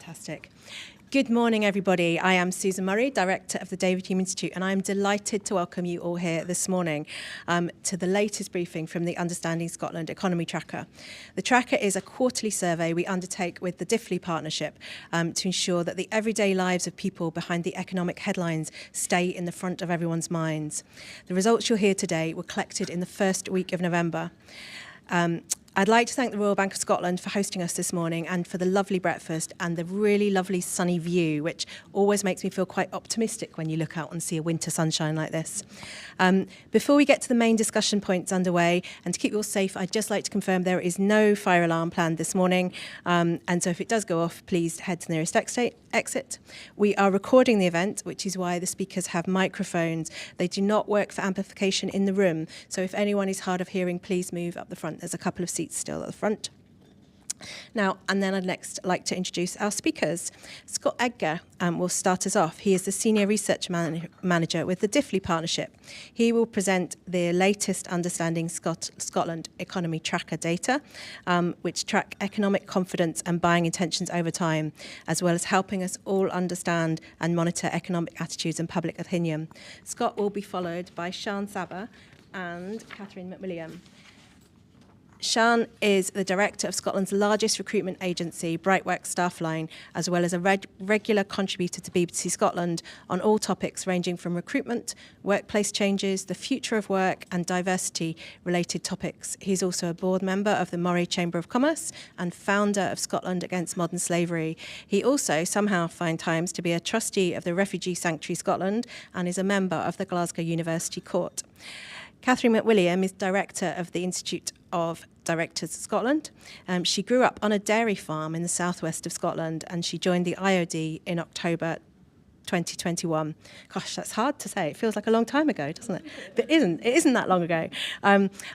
Fantastic. Good morning, everybody. I am Susan Murray, Director of the David Hume Institute, and I'm delighted to welcome you all here this morning to the latest briefing from the Understanding Scotland Economy Tracker. The tracker is a quarterly survey we undertake with the Diffley Partnership to ensure that the everyday lives of people behind the economic headlines stay in the front of everyone's minds. The results you'll hear today were collected in the first week of November. I'd like to thank the Royal Bank of Scotland for hosting us this morning and for the lovely breakfast and the really lovely sunny view, which always makes me feel quite optimistic when you look out and see a winter sunshine like this. Before we get to the main discussion points underway, and to keep you all safe, I'd just like to confirm there is no fire alarm planned this morning. And so if it does go off, please head to the nearest exit. We are recording the event, which is why the speakers have microphones. They do not work for amplification in the room. So if anyone is hard of hearing, please move up the front. There's a couple of seats still at the front. Now, and then I'd next like to introduce our speakers. Scott Edgar will start us off. He is the Senior Research Manager with the Diffley Partnership. He will present the latest Understanding Scotland Economy Tracker data, which track economic confidence and buying intentions over time, as well as helping us all understand and monitor economic attitudes and public opinion. Scott will be followed by Shan, Saba and Catherine McWilliam. Shan is the director of Scotland's largest recruitment agency, Brightworks Staffline, as well as a regular contributor to BBC Scotland on all topics ranging from recruitment, workplace changes, the future of work and diversity-related topics. He's also a board member of the Moray Chamber of Commerce and founder of Scotland Against Modern Slavery. He also somehow finds times to be a trustee of the Refugee Sanctuary Scotland and is a member of the Glasgow University Court. Catherine McWilliam is director of the Institute of Directors Scotland. She grew up on a dairy farm in the southwest of Scotland, and she joined the IOD in October 2021. Gosh, that's hard to say. It feels like a long time ago, doesn't it? But it isn't that long ago.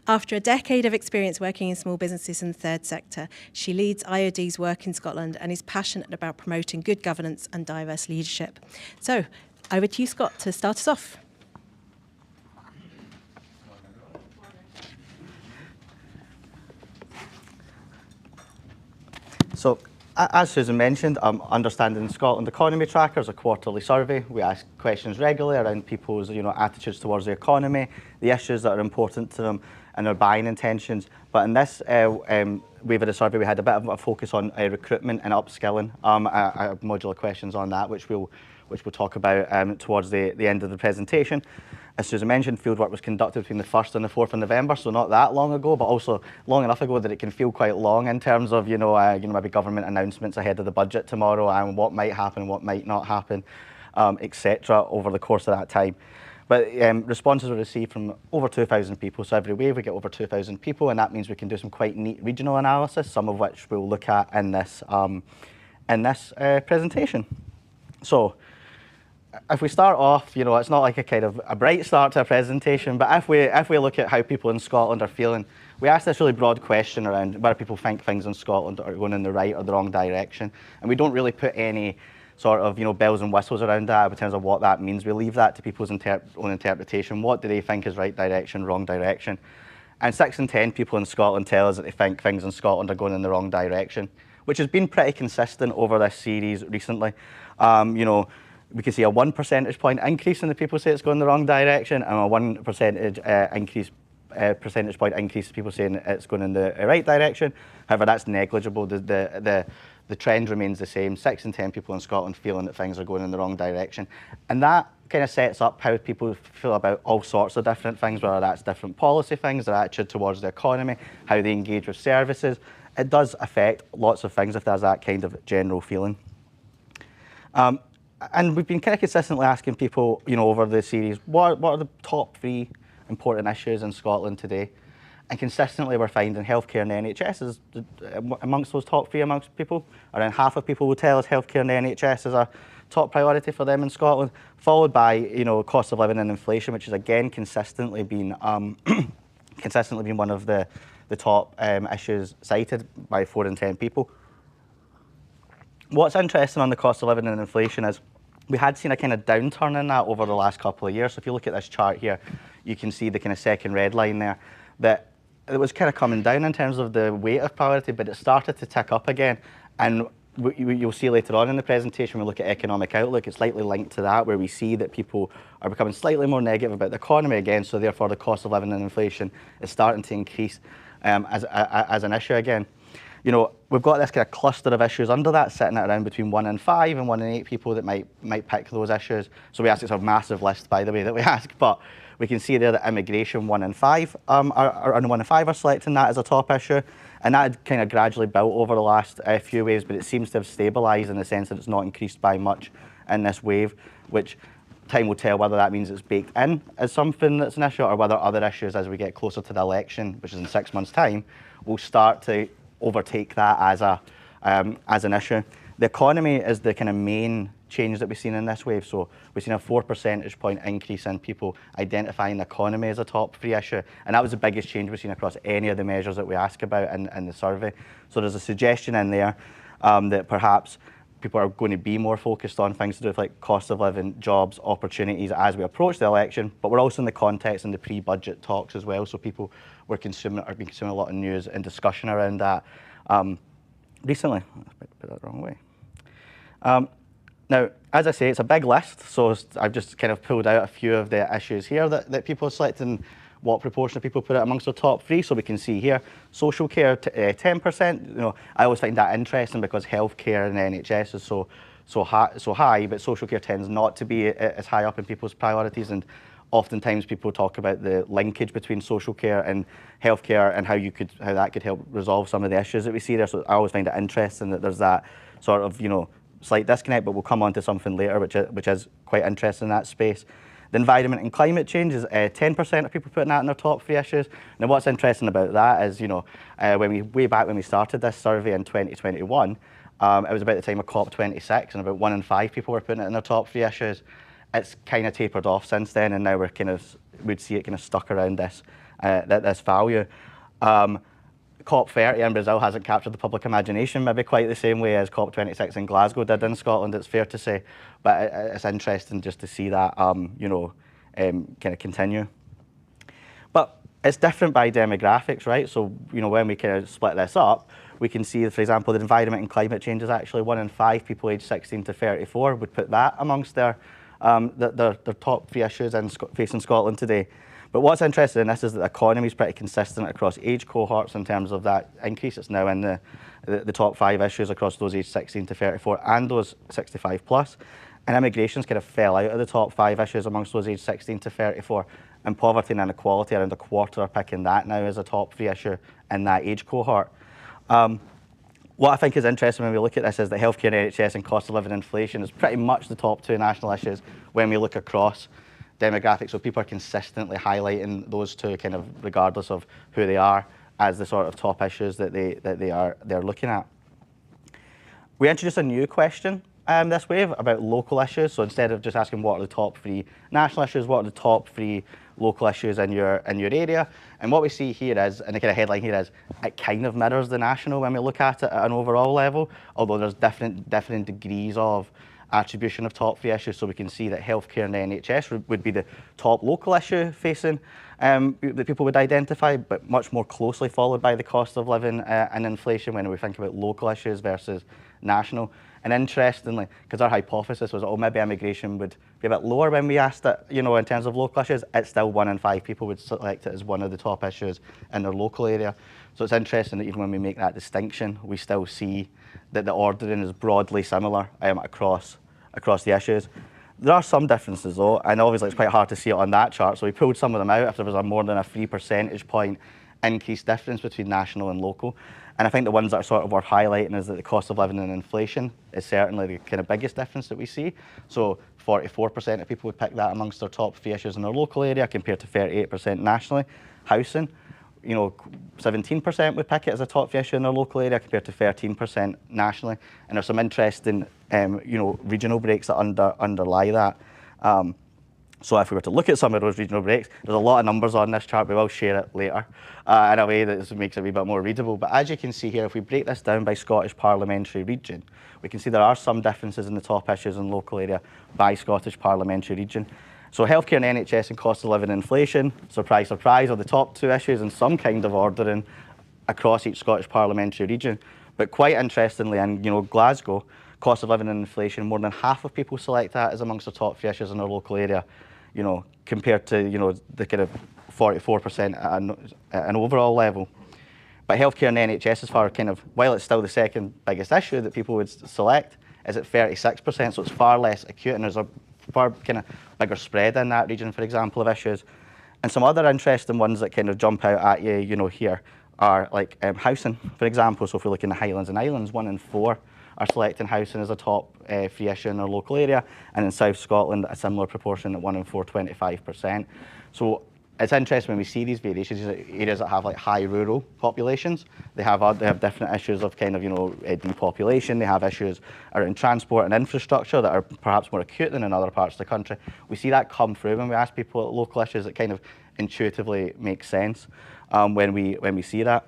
After a decade of experience working in small businesses in the third sector, she leads IOD's work in Scotland and is passionate about promoting good governance and diverse leadership. So, over to you, Scott, to start us off. So, as Susan mentioned, Understanding Scotland Economy Tracker is a quarterly survey. We ask questions regularly around people's attitudes towards the economy, the issues that are important to them, and their buying intentions. But in this wave of the survey, we had a bit of a focus on recruitment and upskilling. I have modular questions on that, which we'll talk about towards the end of the presentation. As Susan mentioned, fieldwork was conducted between the 1st and the 4th of November, so not that long ago, but also long enough ago that it can feel quite long in terms of, maybe government announcements ahead of the budget tomorrow and what might happen, what might not happen, etc. over the course of that time. But responses were received from over 2,000 people, so every wave we get over 2,000 people, and that means we can do some quite neat regional analysis, some of which we'll look at in this presentation. So, if we start off, it's not like a kind of a bright start to a presentation, but if we look at how people in Scotland are feeling, we asked this really broad question around whether people think things in Scotland are going in the right or the wrong direction, and we don't really put any sort of bells and whistles around that in terms of what that means. We leave that to people's own interpretation. What do they think is right direction, wrong direction? And 6 in 10 people in Scotland tell us that they think things in Scotland are going in the wrong direction, which has been pretty consistent over this series recently. We can see a 1 percentage point increase in the people say it's going the wrong direction, and a 1 percentage point increase in people saying it's going in the right direction. However, that's negligible. The trend remains the same. 6 in 10 people in Scotland feeling that things are going in the wrong direction, and that kind of sets up how people feel about all sorts of different things, whether that's different policy things, their attitude towards the economy, how they engage with services. It does affect lots of things if there's that kind of general feeling. And we've been kind of consistently asking people, over the series, what are the top 3 important issues in Scotland today? And consistently we're finding healthcare and the NHS is amongst those top 3 amongst people. Around half of people will tell us healthcare and the NHS is a top priority for them in Scotland, followed by, cost of living and inflation, which has again consistently been one of the top issues cited by 4 in 10 people. What's interesting on the cost of living and inflation is we had seen a kind of downturn in that over the last couple of years. So if you look at this chart here, you can see the kind of second red line there, that it was kind of coming down in terms of the weight of priority, but it started to tick up again. And you'll see later on in the presentation, we look at economic outlook, it's slightly linked to that, where we see that people are becoming slightly more negative about the economy again, so therefore the cost of living and inflation is starting to increase as an issue again. You know, we've got this kind of cluster of issues under that, sitting at around between 1 in 5 and 1 in 8 people that might pick those issues. So we ask, it's a massive list, by the way, that we ask, but we can see there that immigration, 1 in 5, around 1 in 5 are selecting that as a top issue. And that had kind of gradually built over the last few waves, but it seems to have stabilised in the sense that it's not increased by much in this wave, which time will tell whether that means it's baked in as something that's an issue, or whether other issues as we get closer to the election, which is in 6 months' time, will start to overtake that as an issue. The economy is the kind of main change that we've seen in this wave. So we've seen a 4 percentage point increase in people identifying the economy as a top 3 issue. And that was the biggest change we've seen across any of the measures that we ask about in the survey. So there's a suggestion in there that perhaps people are going to be more focused on things to do with like cost of living, jobs, opportunities as we approach the election. But we're also in the context in the pre-budget talks as well. So people are been consuming a lot of news and discussion around that recently. I put that the wrong way. Now, as I say, it's a big list, so I've just kind of pulled out a few of the issues here that people are selecting, what proportion of people put it amongst their top 3. So we can see here, social care, 10%. You know, I always find that interesting because healthcare and the NHS is so high, but social care tends not to be as high up in people's priorities. And oftentimes people talk about the linkage between social care and healthcare and how that could help resolve some of the issues that we see there. So I always find it interesting that there's that sort of, you know, slight disconnect, but we'll come on to something later which is quite interesting in that space. The environment and climate change is 10% of people putting that in their top 3 issues. Now what's interesting about that is, you know, way back when we started this survey in 2021, it was about the time of COP26 and about 1 in 5 people were putting it in their top 3 issues. It's kind of tapered off since then, and now we'd see it kind of stuck around this value. COP30 in Brazil hasn't captured the public imagination maybe quite the same way as COP26 in Glasgow did in Scotland, it's fair to say. But it's interesting just to see that, you know, kind of continue. But it's different by demographics, right? So, you know, when we kind of split this up, we can see, for example, the environment and climate change is actually 1 in 5 people aged 16 to 34 would put that amongst their top 3 issues facing Scotland today. But what's interesting in this is that the economy is pretty consistent across age cohorts in terms of that increase. It's now in the top 5 issues across those aged 16 to 34 and those 65 plus. And immigration's kind of fell out of the top 5 issues amongst those aged 16 to 34. And poverty and inequality, around a quarter are picking that now as a top 3 issue in that age cohort. What I think is interesting when we look at this is that healthcare, NHS and cost of living inflation is pretty much the top 2 national issues when we look across demographics. So people are consistently highlighting those 2 kind of regardless of who they are as the sort of top issues that they're looking at. We introduced a new question this wave about local issues. So instead of just asking what are the top 3 national issues, what are the top 3 local issues in your area? And what we see here is, and the kind of headline here is, it kind of mirrors the national when we look at it at an overall level, although there's different degrees of attribution of top 3 issues. So we can see that healthcare and the NHS would be the top local issue facing that people would identify, but much more closely followed by the cost of living and inflation when we think about local issues versus national. And interestingly, because our hypothesis was, oh, maybe immigration would be a bit lower when we asked it, you know, in terms of local issues, it's still 1 in 5 people would select it as one of the top issues in their local area. So it's interesting that even when we make that distinction, we still see that the ordering is broadly similar across the issues. There are some differences though, and obviously it's quite hard to see it on that chart, so we pulled some of them out if there was a more than a 3 percentage point increase difference between national and local. And I think the ones that are sort of worth highlighting is that the cost of living and inflation is certainly the kind of biggest difference that we see. So 44% of people would pick that amongst their top 3 issues in their local area compared to 38% nationally. Housing, you know, 17% would pick it as a top 3 issue in their local area compared to 13% nationally. And there's some interesting, you know, regional breaks that underlie that. So if we were to look at some of those regional breaks, there's a lot of numbers on this chart. We will share it later in a way that makes it a wee bit more readable. But as you can see here, if we break this down by Scottish parliamentary region, we can see there are some differences in the top issues in local area by Scottish parliamentary region. So healthcare and NHS and cost of living and inflation, surprise, surprise, are the top 2 issues in some kind of ordering across each Scottish parliamentary region. But quite interestingly, in Glasgow, cost of living and inflation, more than half of people select that as amongst the top 3 issues in their local area, compared to the kind of 44% at an overall level. But healthcare and NHS is far while it's still the second biggest issue that people would select, is at 36%, so it's far less acute, and there's a far kind of bigger spread in that region, for example, of issues. And some other interesting ones that kind of jump out at you, here are like housing, for example. So if we look in the Highlands and Islands, 1 in 4 are selecting housing as a top 3 issue in their local area, and in South Scotland, a similar proportion at 1 in 4, 25%. So it's interesting when we see these variations, areas that have like high rural populations, they have different issues of depopulation. They have issues around transport and infrastructure that are perhaps more acute than in other parts of the country. We see that come through when we ask people local issues. It kind of intuitively makes sense when we see that.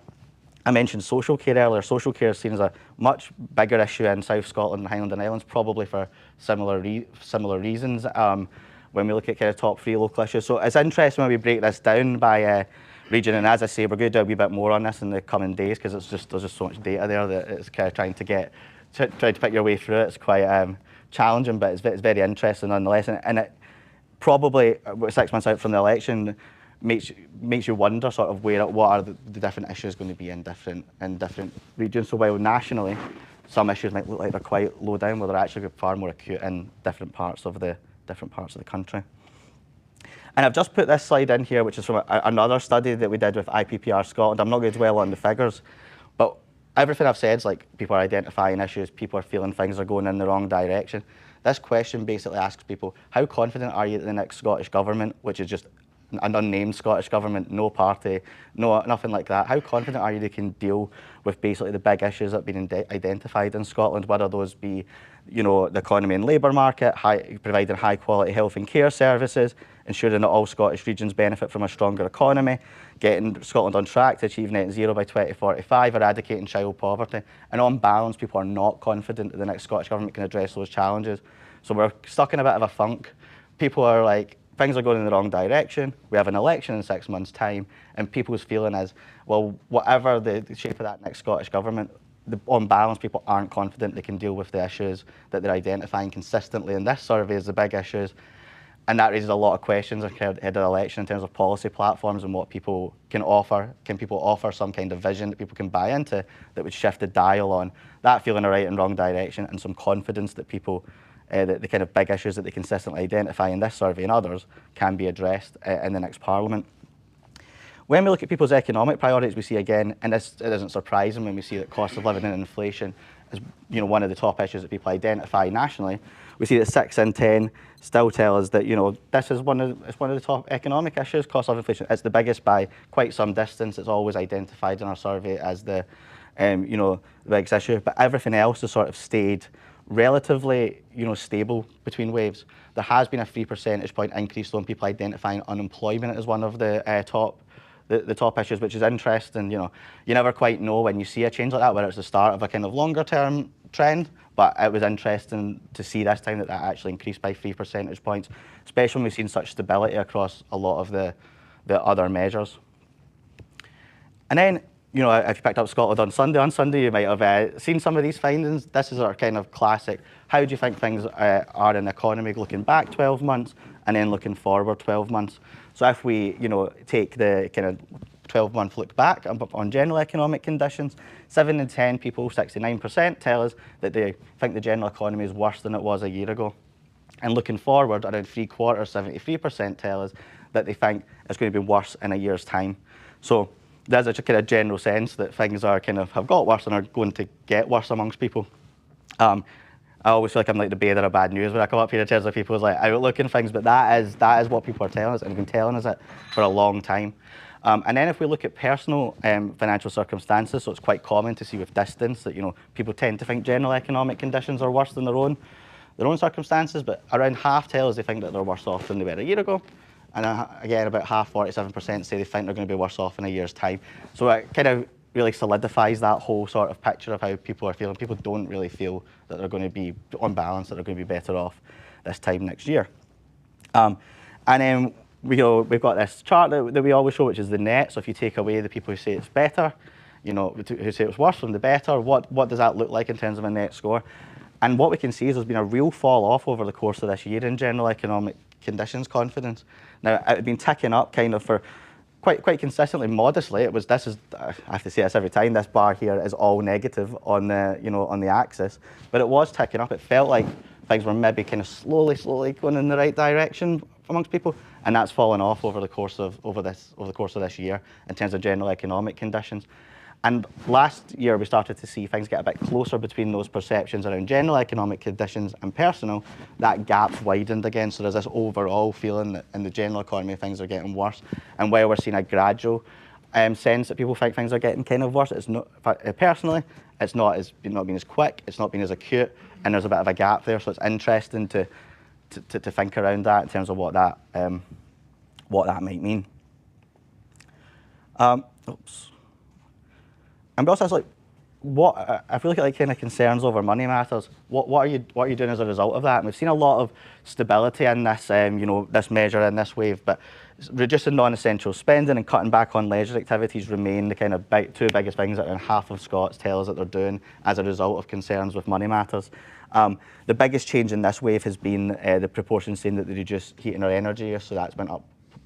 I mentioned social care earlier. Social care is seen as a much bigger issue in South Scotland and Highland and Islands, probably for similar reasons. When we look at kind of top 3 local issues. So it's interesting when we break this down by region, and as I say, we're going to do a wee bit more on this in the coming days, because there's just so much data there that it's kind of trying to pick your way through it. It's quite challenging, but it's very interesting nonetheless. And it probably, 6 months out from the election, makes you wonder sort of what are the different issues going to be in different regions. So while nationally some issues might look like they're quite low down, well, they're actually far more acute in different parts of the country. And I've just put this slide in here, which is from another study that we did with IPPR Scotland. I'm not going to dwell on the figures, but everything I've said is like people are identifying issues, people are feeling things are going in the wrong direction. This question basically asks people, how confident are you that the next Scottish Government, which is just an unnamed Scottish Government, no party, nothing like that, how confident are you they can deal with basically the big issues that have been identified in Scotland, whether those be the economy and labour market, providing high quality health and care services, ensuring that all Scottish regions benefit from a stronger economy, getting Scotland on track to achieve net zero by 2045, eradicating child poverty. And on balance, people are not confident that the next Scottish Government can address those challenges. So we're stuck in a bit of a funk. People are like, things are going in the wrong direction. We have an election in 6 months' time, and people's feeling is, well, whatever the shape of that next Scottish Government, on balance, people aren't confident they can deal with the issues that they're identifying consistently in this survey as the big issues. And that raises a lot of questions ahead of the election in terms of policy platforms and what people can offer. Can people offer some kind of vision that people can buy into that would shift the dial on that feeling of right and wrong direction, and some confidence that people, the kind of big issues that they consistently identify in this survey and others can be addressed in the next Parliament. When we look at people's economic priorities, we see again, and it isn't surprising when we see that cost of living and inflation is one of the top issues that people identify nationally. We see that 6 in 10 still tell us that this is one of the top economic issues, cost of inflation. It's the biggest by quite some distance. It's always identified in our survey as the biggest issue. But everything else has sort of stayed relatively stable between waves. There has been a 3 percentage point increase though in people identifying unemployment as one of the top issues, which is interesting. You never quite know when you see a change like that, whether it's the start of a kind of longer term trend, but it was interesting to see this time that actually increased by 3 percentage points, especially when we've seen such stability across a lot of the other measures. And then, if you picked up Scotland on Sunday you might have seen some of these findings. This is our kind of classic, how do you think things are in the economy looking back 12 months and then looking forward 12 months. So if we, take the kind of 12-month look back on general economic conditions, 7 in 10 people, 69%, tell us that they think the general economy is worse than it was a year ago. And looking forward, around 3/4, 73% tell us that they think it's going to be worse in a year's time. So there's a kind of general sense that things are have got worse and are going to get worse amongst people. I always feel like I'm like the bearer of bad news when I come up here in terms of people's outlook and things, but that is what people are telling us, and have been telling us it for a long time. And then if we look at personal financial circumstances, so it's quite common to see with distance that people tend to think general economic conditions are worse than their own circumstances, but around half tell us they think that they're worse off than they were a year ago. And again, about half, 47%, say they think they're going to be worse off in a year's time. So it kind of really solidifies that whole sort of picture of how people are feeling. People don't really feel that they're going to be, on balance, that they're going to be better off this time next year. And then we've got this chart that we always show, which is the net. So if you take away the people who say it's better, you know, who say it's worse from the better. What does that look like in terms of a net score? And what we can see is there's been a real fall off over the course of this year in general economic conditions confidence. Now, it had been ticking up kind of for quite consistently, modestly. I have to say this every time, this bar here is all negative on the, you know, on the axis, but it was ticking up. It felt like things were maybe kind of slowly going in the right direction amongst people, and that's fallen off over the course of this year in terms of general economic conditions. And last year we started to see things get a bit closer between those perceptions around general economic conditions and personal. That gap's widened again, so there's this overall feeling that in the general economy things are getting worse. And while we're seeing a gradual sense that people think things are getting kind of worse, it's not, personally, it's not been as quick, it's not been as acute, and there's a bit of a gap there. So it's interesting to think around that in terms of what that might mean. Oops. And we also ask, like, if we look at like kind of concerns over money matters, what are you doing as a result of that? And we've seen a lot of stability in this, you know, this measure in this wave, but reducing non-essential spending and cutting back on leisure activities remain the kind of two biggest things that around half of Scots tell us that they're doing as a result of concerns with money matters. The biggest change in this wave has been the proportion saying that they reduce heating or energy use, so that's went up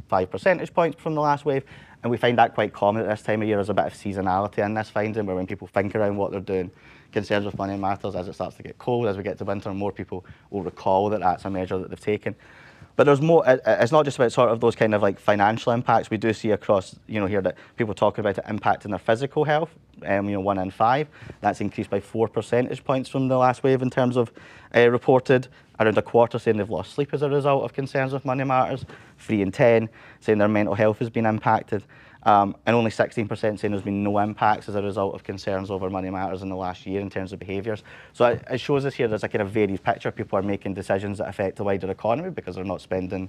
5 percentage points from the last wave. And we find that quite common at this time of year. There's a bit of seasonality in this finding, where when people think around what they're doing, concerns with money matters, as it starts to get cold, as we get to winter, more people will recall that that's a measure that they've taken. But there's more, it's not just about sort of those kind of like financial impacts. We do see across, you know, here that people talk about it impacting their physical health, you know, 1 in 5. That's increased by 4 percentage points from the last wave in terms of reported. Around a quarter saying they've lost sleep as a result of concerns with money matters. 3 in 10 saying their mental health has been impacted. And only 16% saying there's been no impacts as a result of concerns over money matters in the last year in terms of behaviours. So it shows us here there's a kind of varied picture. People are making decisions that affect the wider economy because they're not spending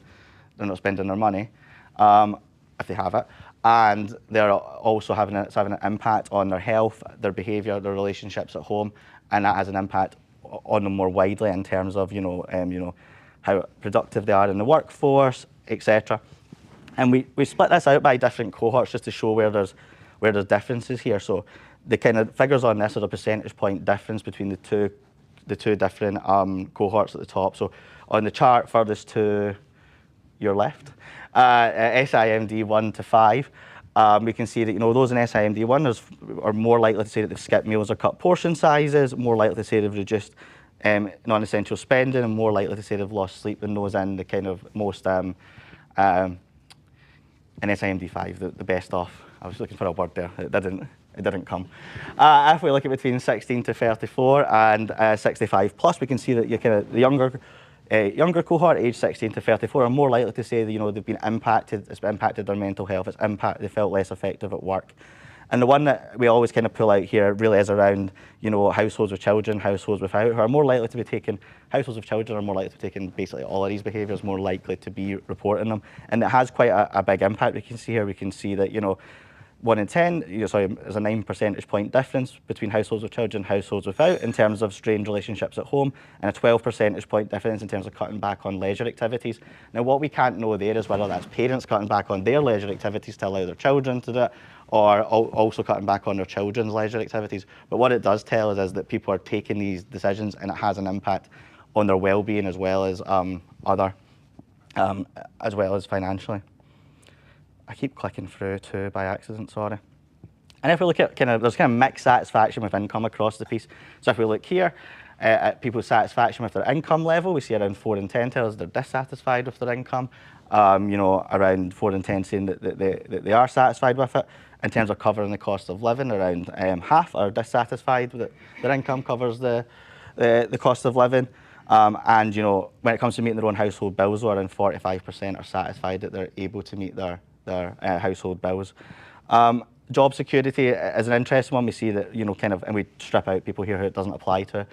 their money, if they have it. And they're also having an impact on their health, their behaviour, their relationships at home, and that has an impact on them more widely in terms of, you know, how productive they are in the workforce, etc. And we split this out by different cohorts just to show where there's differences here. So the kind of figures on this are a percentage point difference between the two different cohorts at the top. So on the chart furthest to your left, SIMD 1 to 5, we can see that, you know, those in SIMD 1 are more likely to say that they've skipped meals or cut portion sizes, more likely to say they've reduced non-essential spending, and more likely to say they've lost sleep than those in the kind of most in SIMD 5, the best off. I was looking for a word there, it didn't come. If we look at between 16 to 34 and 65 plus, we can see that the younger cohort, age 16 to 34, are more likely to say that, you know, they've been impacted. It's impacted their mental health. They felt less effective at work. And the one that we always kind of pull out here really is around, you know, households with children, households without, who are more likely to be taken. Households with children are more likely to be taking basically all of these behaviours, more likely to be reporting them, and it has quite a big impact. We can see here. We can see that, you know, 1 in 10, there's a 9 percentage point difference between households with children and households without in terms of strained relationships at home, and a 12 percentage point difference in terms of cutting back on leisure activities. Now, what we can't know there is whether that's parents cutting back on their leisure activities to allow their children to do it, or also cutting back on their children's leisure activities. But what it does tell us is that people are taking these decisions, and it has an impact on their well-being as well as as well as financially. I keep clicking through too by accident, sorry. And if we look at there's kind of mixed satisfaction with income across the piece. So if we look here at people's satisfaction with their income level, we see around 4 in 10 tell us they're dissatisfied with their income. You know, around 4 in 10 saying that they are satisfied with it. In terms of covering the cost of living, around half are dissatisfied with it. Their income covers the cost of living. And, you know, when it comes to meeting their own household bills, around 45% are satisfied that they're able to meet their household bills. Job security is an interesting one. We see that, you know, and we strip out people here who it doesn't apply to.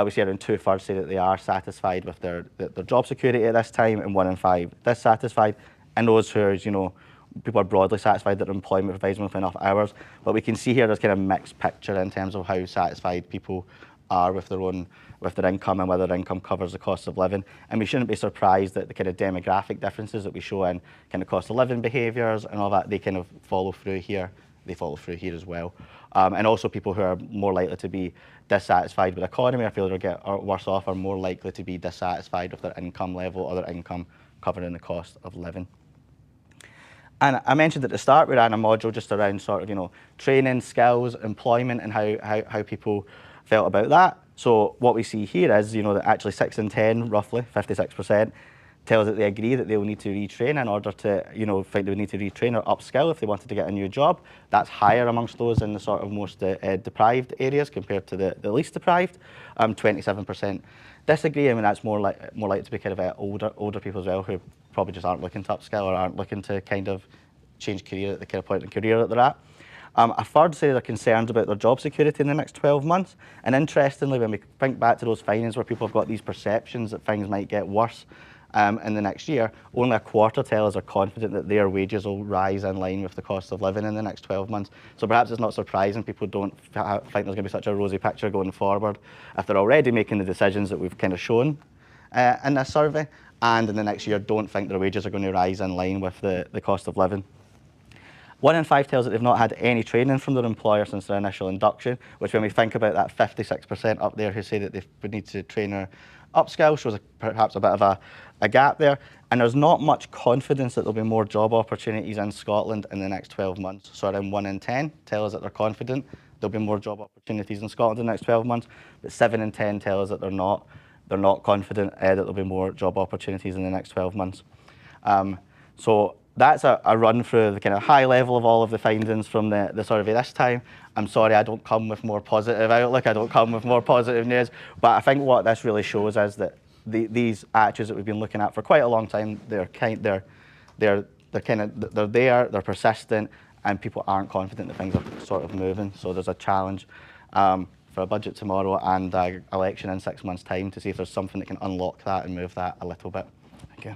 We see around 2/3 say that they are satisfied with their job security at this time, and 1 in 5 dissatisfied. And those who are, you know, people are broadly satisfied that their employment provides them with enough hours. But we can see here there's kind of a mixed picture in terms of how satisfied people are with their income and whether their income covers the cost of living. And we shouldn't be surprised that the kind of demographic differences that we show in kind of cost of living behaviours and all that, they kind of follow through here they follow through here as well. And also people who are more likely to be dissatisfied with the economy or feel they'll get worse off are more likely to be dissatisfied with their income level or their income covering the cost of living. And I mentioned at the start we ran a module just around sort of, you know, training, skills, employment, and how people felt about that. So what we see here is, you know, that actually 6 in 10, roughly 56%, tell us that they agree that they will need to retrain in order to, you know, think they would need to retrain or upskill if they wanted to get a new job. That's higher amongst those in the sort of most deprived areas compared to the least deprived. 27% disagree. I mean, that's more likely to be kind of older people as well who probably just aren't looking to upskill or aren't looking to kind of change career at the kind of point in career that they're at. A third say they're concerned about their job security in the next 12 months. And interestingly, when we think back to those findings where people have got these perceptions that things might get worse in the next year, only a quarter tell us are confident that their wages will rise in line with the cost of living in the next 12 months. So perhaps it's not surprising people don't think there's going to be such a rosy picture going forward if they're already making the decisions that we've kind of shown in this survey, and in the next year don't think their wages are going to rise in line with the cost of living. 1 in 5 tells that they've not had any training from their employer since their initial induction, which when we think about that 56% up there who say that they would need to train or upskill shows perhaps a bit of a gap there. And there's not much confidence that there'll be more job opportunities in Scotland in the next 12 months. So around 1 in 10 tell us that they're confident there'll be more job opportunities in Scotland in the next 12 months, but 7 in 10 tell us that they're not confident that there'll be more job opportunities in the next 12 months. So that's a run through the kind of high level of all of the findings from the survey this time. I'm sorry I don't come with more positive outlook, I don't come with more positive news, but I think what this really shows is that these attitudes that we've been looking at for quite a long time, they're there, they're persistent, and people aren't confident that things are sort of moving. So there's a challenge for a budget tomorrow and an election in 6 months' time to see if there's something that can unlock that and move that a little bit. Thank you.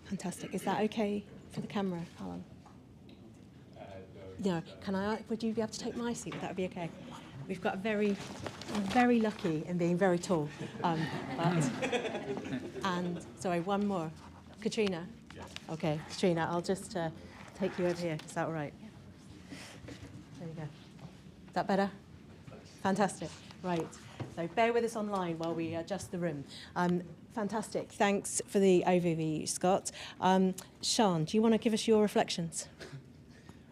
Fantastic. Is that okay for the camera, Alan? No. Would you be able to take my seat? Would that be okay? We've got I'm very lucky in being very tall. And sorry, one more. Katrina? Yes. Okay, Katrina, I'll just take you over here. Is that all right? There you go. Is that better? Fantastic. Right. So bear with us online while we adjust the room. Fantastic. Thanks for the overview, Scott. Shan, do you want to give us your reflections?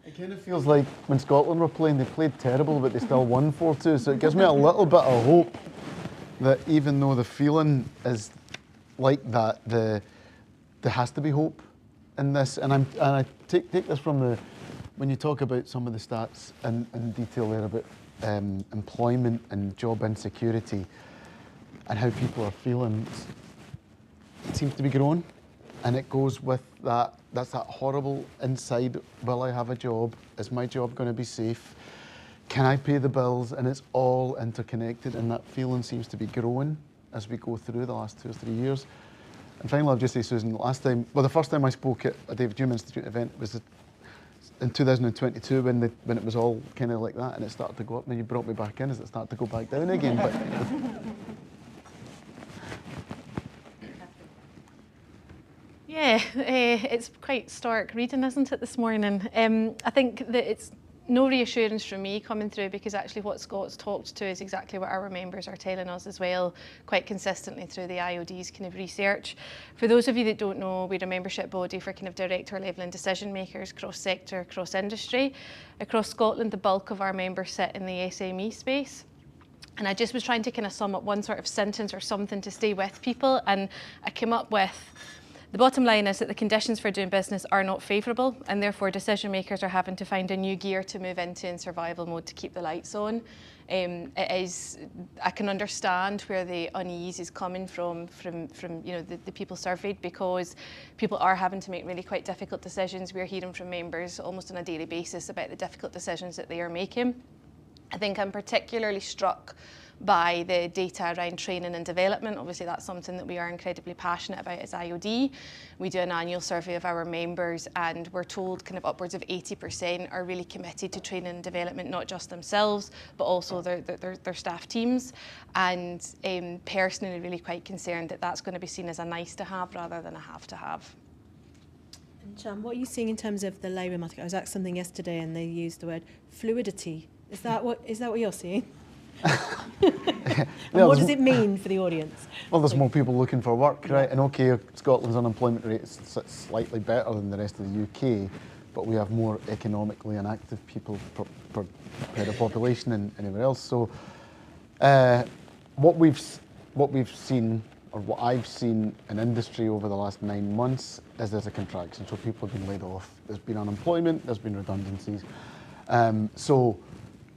It kind of feels like when Scotland were playing, they played terrible, but they still won 4-2. So it gives me a little bit of hope that even though the feeling is like that, there has to be hope in this. And I take this from when you talk about some of the stats in detail there about employment and job insecurity and how people are feeling. It seems to be growing, and it goes with that. That's that horrible inside. Will I have a job? Is my job going to be safe? Can I pay the bills? And it's all interconnected, and that feeling seems to be growing as we go through the last 2 or 3 years. And finally, I'll just say, Susan, the first time I spoke at a David Hume Institute event was in 2022 when it was all kind of like that, and it started to go up. And then you brought me back in as it started to go back down again. But yeah, it's quite stark reading, isn't it, this morning? I think that it's no reassurance from me coming through, because actually what Scott's talked to is exactly what our members are telling us as well, quite consistently through the IOD's kind of research. For those of you that don't know, we're a membership body for kind of director level and decision makers, cross-sector, cross-industry. Across Scotland, the bulk of our members sit in the SME space. And I just was trying to kind of sum up one sort of sentence or something to stay with people, and I came up with, the bottom line is that the conditions for doing business are not favourable, and therefore decision makers are having to find a new gear to move into in survival mode to keep the lights on. I can understand where the unease is coming from you know, the people surveyed, because people are having to make really quite difficult decisions. We're hearing from members almost on a daily basis about the difficult decisions that they are making. I think I'm particularly struck by the data around training and development. Obviously, that's something that we are incredibly passionate about as IOD. We do an annual survey of our members, and we're told kind of upwards of 80% are really committed to training and development, not just themselves, but also their staff teams. And personally, really quite concerned that that's going to be seen as a nice to have rather than a have to have. And Shan, what are you seeing in terms of the labour market? I was asked something yesterday and they used the word fluidity. Is that what you're seeing? And what does it mean for the audience? Well, there's more people looking for work, right? And okay, Scotland's unemployment rate is slightly better than the rest of the UK, but we have more economically inactive people per head of population than anywhere else. So what we've seen, or what I've seen in industry over the last 9 months, is there's a contraction. So people have been laid off. There's been unemployment, there's been redundancies. So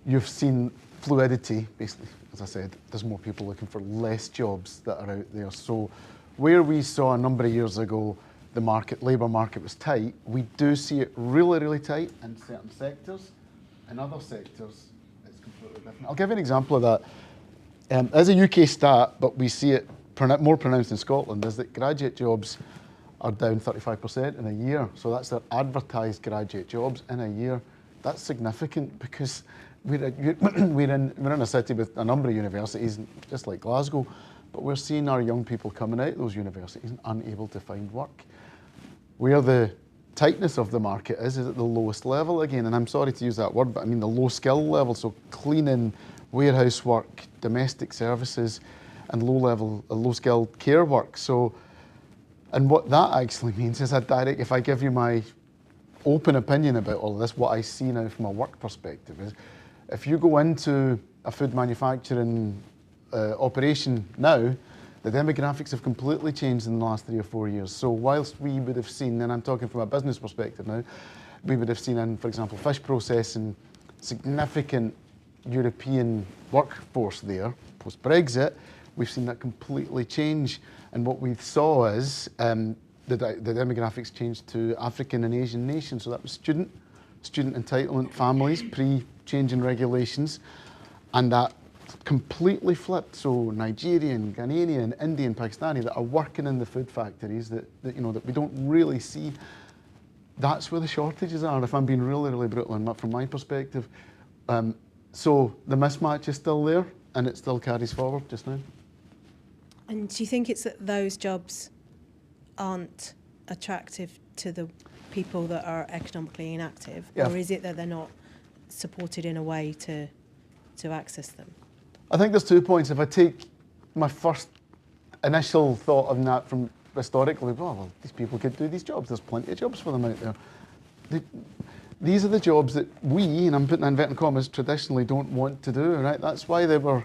you've seen fluidity, basically, as I said, there's more people looking for less jobs that are out there. So where we saw a number of years ago the labour market was tight, we do see it really, really tight in certain sectors. In other sectors, it's completely different. I'll give you an example of that. As a UK stat, but we see it more pronounced in Scotland, is that graduate jobs are down 35% in a year. So that's their advertised graduate jobs in a year. That's significant because we're in a city with a number of universities, just like Glasgow, but we're seeing our young people coming out of those universities and unable to find work. Where the tightness of the market is at the lowest level again, and I'm sorry to use that word, but I mean the low skill level, so cleaning, warehouse work, domestic services, and low skilled care work. So, and what that actually means is if I give you my open opinion about all of this, what I see now from a work perspective is, if you go into a food manufacturing operation now, the demographics have completely changed in the last 3 or 4 years. So whilst we would have seen, and I'm talking from a business perspective now, we would have seen in, for example, fish processing, significant European workforce there, post-Brexit, we've seen that completely change. And what we saw is the demographics changed to African and Asian nations. So that was student entitlement families, pre-change in regulations, and that completely flipped. So Nigerian, Ghanaian, Indian, Pakistani that are working in the food factories that we don't really see. That's where the shortages are, if I'm being really, really brutal and from my perspective. So the mismatch is still there and it still carries forward just now. And do you think it's that those jobs aren't attractive to the people that are economically inactive, or is it that they're not supported in a way to access them? I think there's 2 points. If I take my first initial thought on that from historically, well, these people could do these jobs. There's plenty of jobs for them out there. These are the jobs that we, and I'm putting inverted commas, traditionally don't want to do, right? That's why they were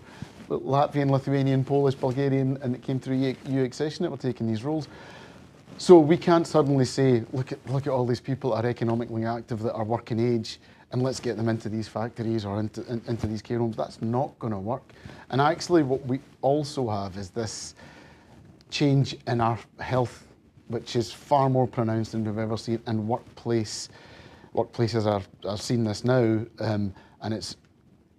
Latvian, Lithuanian, Polish, Bulgarian, and it came through EU accession that were taking these roles. So we can't suddenly say, look at all these people that are economically active that are working age, and let's get them into these factories or into these care homes. That's not going to work. And actually what we also have is this change in our health, which is far more pronounced than we've ever seen, and workplaces are seeing this now, and it's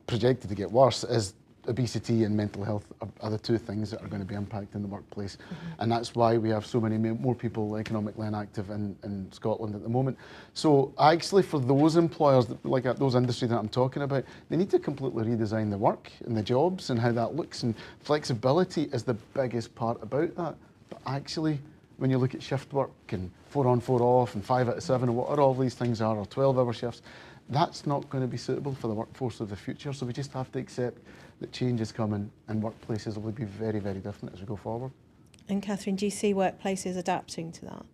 projected to get worse, is obesity and mental health are the 2 things that are going to be impacting the workplace. Mm-hmm. And that's why we have so many more people economically inactive in Scotland at the moment. So actually for those employers, like those industries that I'm talking about, they need to completely redesign the work and the jobs and how that looks, and flexibility is the biggest part about that. But actually, when you look at shift work and 4 on 4 off and 5 out of 7 or what all these things are, or 12-hour shifts, that's not going to be suitable for the workforce of the future. So we just have to accept that change is coming and workplaces will be very, very different as we go forward. And Catherine, do you see workplaces adapting to that?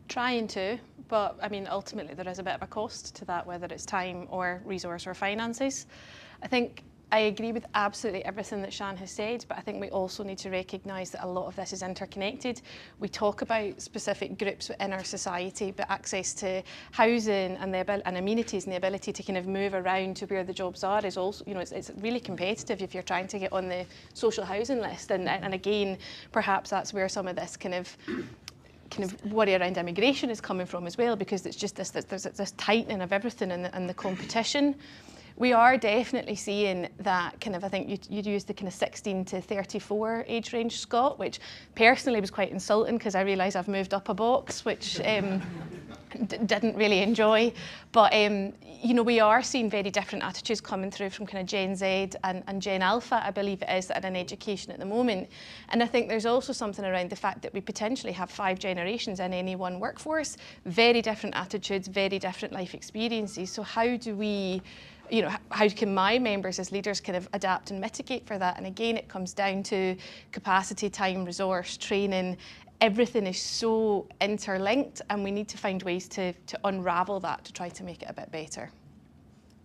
Trying to, but I mean, ultimately there is a bit of a cost to that, whether it's time or resource or finances. I think I agree with absolutely everything that Shan has said, but I think we also need to recognise that a lot of this is interconnected. We talk about specific groups within our society, but access to housing and amenities and the ability to kind of move around to where the jobs are is also, it's really competitive if you're trying to get on the social housing list. And again, perhaps that's where some of this kind of worry around immigration is coming from as well, because it's just there's this tightening of everything and the competition. we are definitely seeing that kind of, I think you'd used the kind of 16 to 34 age range, Scott, which personally was quite insulting because I realise I've moved up a box, which didn't really enjoy. But, you know, we are seeing very different attitudes coming through from kind of Gen Z and Gen Alpha, I believe it is, that are in education at the moment. And I think there's also something around the fact that we potentially have 5 generations in any one workforce, very different attitudes, very different life experiences. So how do we, you know, how can my members as leaders kind of adapt and mitigate for that? And again, it comes down to capacity, time, resource, training. Everything is so interlinked, and we need to find ways to unravel that to try to make it a bit better.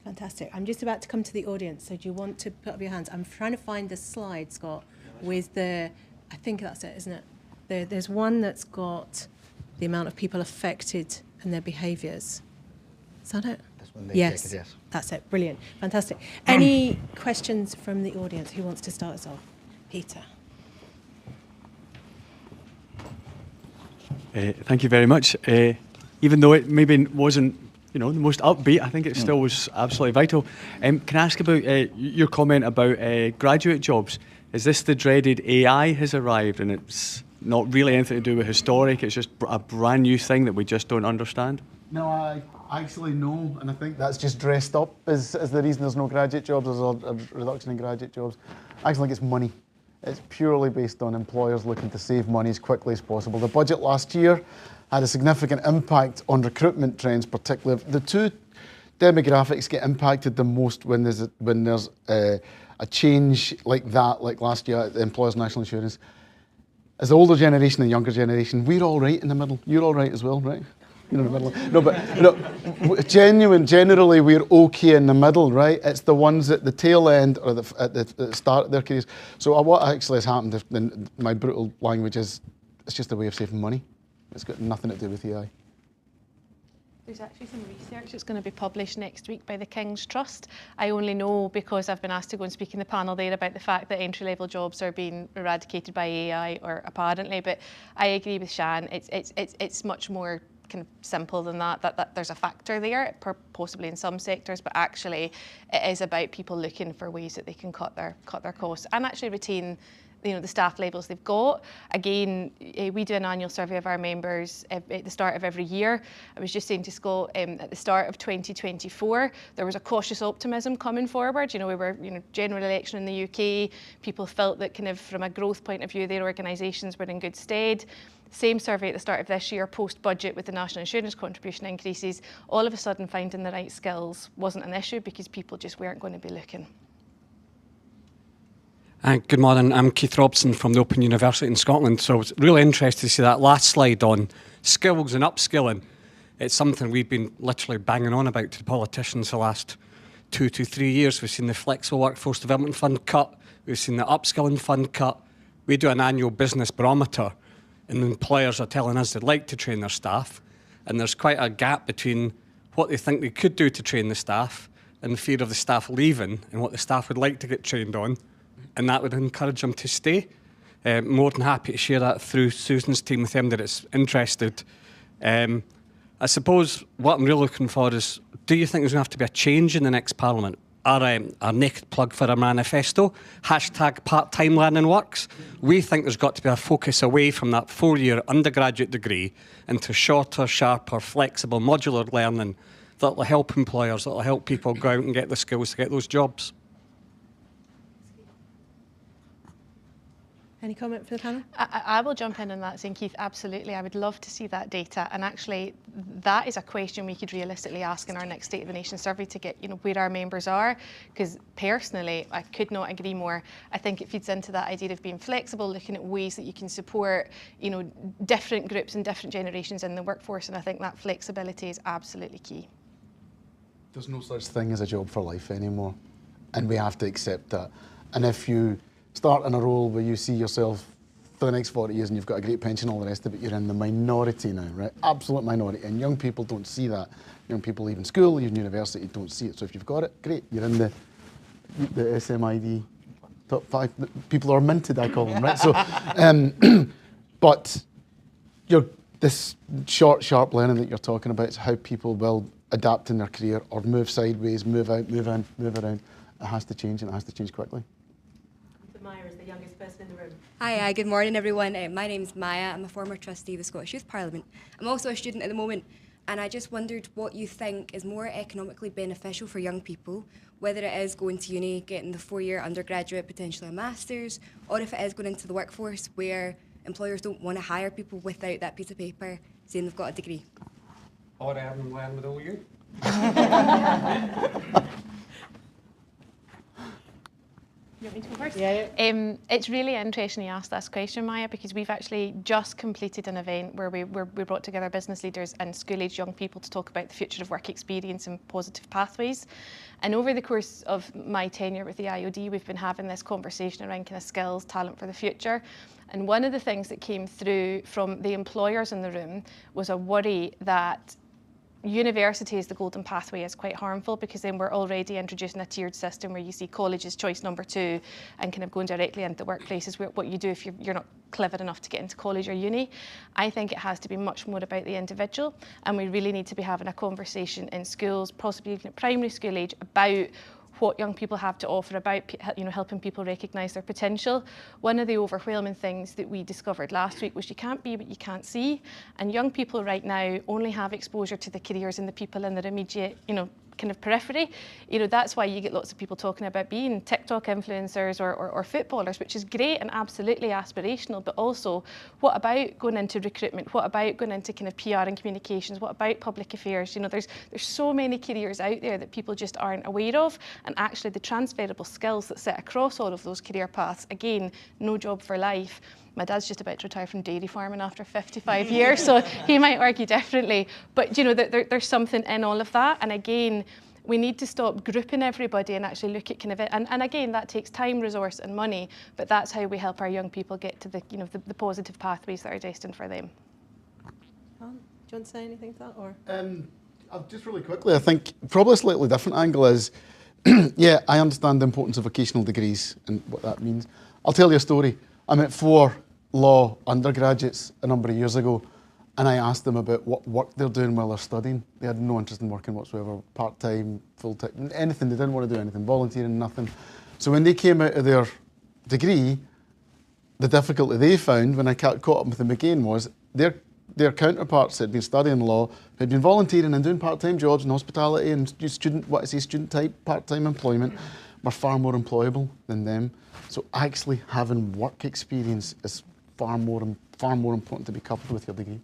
Fantastic. I'm just about to come to the audience, so do you want to put up your hands? I'm trying to find the slide, Scott, with the, I think that's it, isn't it? There's one that's got the amount of people affected and their behaviours. Is that it? This one, yes. Yes. That's it. Brilliant. Fantastic. Any questions from the audience? Who wants to start us off? Peter. Thank you very much. Even though it maybe wasn't, you know, the most upbeat, I think it still was absolutely vital. Can I ask about your comment about graduate jobs? Is this the dreaded AI has arrived and it's not really anything to do with historic, it's just a brand new thing that we just don't understand? No, I actually know, and I think that's just dressed up as the reason there's no graduate jobs, there's a reduction in graduate jobs. I actually think it's money. It's purely based on employers looking to save money as quickly as possible. The budget last year had a significant impact on recruitment trends, particularly. The two demographics get impacted the most when there's a change like that, like last year, the employers' national insurance. As the older generation and younger generation, we're all right in the middle. You're all right as well, right? You're in the middle. No, but you know, generally we're okay in the middle, right? It's the ones at the tail end or at the start of their careers. So what actually has happened, in my brutal language, is it's just a way of saving money. It's got nothing to do with AI. There's actually some research that's going to be published next week by the King's Trust. I only know because I've been asked to go and speak in the panel there about the fact that entry-level jobs are being eradicated by AI, or apparently. But I agree with Shan. It's much more kind of simple than that there's a factor there, possibly in some sectors, but actually it is about people looking for ways that they can cut their costs and actually retain, you know, the staff levels they've got. Again, we do an annual survey of our members at the start of every year. I was just saying to Scott, at the start of 2024, there was a cautious optimism coming forward. You know, we were, you know, general election in the UK. People felt that kind of from a growth point of view, their organisations were in good stead. Same survey at the start of this year, post-budget with the national insurance contribution increases, all of a sudden finding the right skills wasn't an issue because people just weren't going to be looking. Good morning, I'm Keith Robson from the Open University in Scotland. So it's really interesting to see that last slide on skills and upskilling. It's something we've been literally banging on about to the politicians the last 2 to 3 years. We've seen the Flexible Workforce Development Fund cut, we've seen the Upskilling Fund cut. We do an annual business barometer and employers are telling us they'd like to train their staff, and there's quite a gap between what they think they could do to train the staff and the fear of the staff leaving and what the staff would like to get trained on. And that would encourage them to stay. More than happy to share that through Susan's team with them that it's interested. I suppose what I'm really looking for is, do you think there's going to have to be a change in the next Parliament? Our naked plug for our manifesto, hashtag part-time learning works. We think there's got to be a focus away from that 4-year undergraduate degree into shorter, sharper, flexible, modular learning that will help employers, that will help people go out and get the skills to get those jobs. Any comment for the panel? I will jump in on that, saying, Keith, absolutely. I would love to see that data. And actually, that is a question we could realistically ask in our next State of the Nation survey to get, you know, where our members are. Because personally, I could not agree more. I think it feeds into that idea of being flexible, looking at ways that you can support, you know, different groups and different generations in the workforce. And I think that flexibility is absolutely key. There's no such thing as a job for life anymore. And we have to accept that. And if you start in a role where you see yourself for the next 40 years and you've got a great pension, all the rest of it, you're in the minority now, right? Absolute minority. And young people don't see that. Young people leaving school, leaving university, don't see it. So if you've got it, great. You're in the SMID top 5. People are minted, I call them, right? So, but this short, sharp learning that you're talking about is how people will adapt in their career or move sideways, move out, move in, move around. It has to change, and it has to change quickly. Maya is the youngest person in the room. Hi, good morning everyone. My name's Maya. I'm a former trustee of the Scottish Youth Parliament. I'm also a student at the moment, and I just wondered what you think is more economically beneficial for young people, whether it is going to uni, getting the 4-year undergraduate, potentially a master's, or if it is going into the workforce where employers don't want to hire people without that piece of paper saying they've got a degree. Or learn with all you. You want me to go first? Yeah. It's really interesting you asked this question, Maya, because we've actually just completed an event where we brought together business leaders and school-age young people to talk about the future of work experience and positive pathways. And over the course of my tenure with the IOD, we've been having this conversation around kind of skills, talent for the future. And one of the things that came through from the employers in the room was a worry that university as the golden pathway is quite harmful, because then we're already introducing a tiered system where you see college as choice number 2 and kind of going directly into the workplace is what you do if you're not clever enough to get into college or uni. I think it has to be much more about the individual, and we really need to be having a conversation in schools, possibly even at primary school age, about what young people have to offer, about helping people recognise their potential. One of the overwhelming things that we discovered last week was you can't be what you can't see, and young people right now only have exposure to the careers and the people in their immediate, kind of periphery. That's why you get lots of people talking about being TikTok influencers or footballers, which is great and absolutely aspirational, but also what about going into recruitment? What about going into kind of PR and communications? What about public affairs? There's so many careers out there that people just aren't aware of, and actually the transferable skills that sit across all of those career paths, again, no job for life. My dad's just about to retire from dairy farming after 55 years, so he might argue differently. But there's something in all of that. And again, we need to stop grouping everybody and actually look at kind of it. And again, that takes time, resource, and money. But that's how we help our young people get to the positive pathways that are destined for them. Do you want to say anything to that, or? Just really quickly, I think probably a slightly different angle is, yeah, I understand the importance of vocational degrees and what that means. I'll tell you a story. I met 4 law undergraduates a number of years ago, and I asked them about what work they're doing while they're studying. They had no interest in working whatsoever, part-time, full-time, anything. They didn't want to do anything, volunteering, nothing. So when they came out of their degree, the difficulty they found when I caught up with them again was their counterparts that had been studying law, had been volunteering and doing part-time jobs in hospitality and student-type part-time employment, were far more employable than them. So actually having work experience is far more important to be coupled with your degree.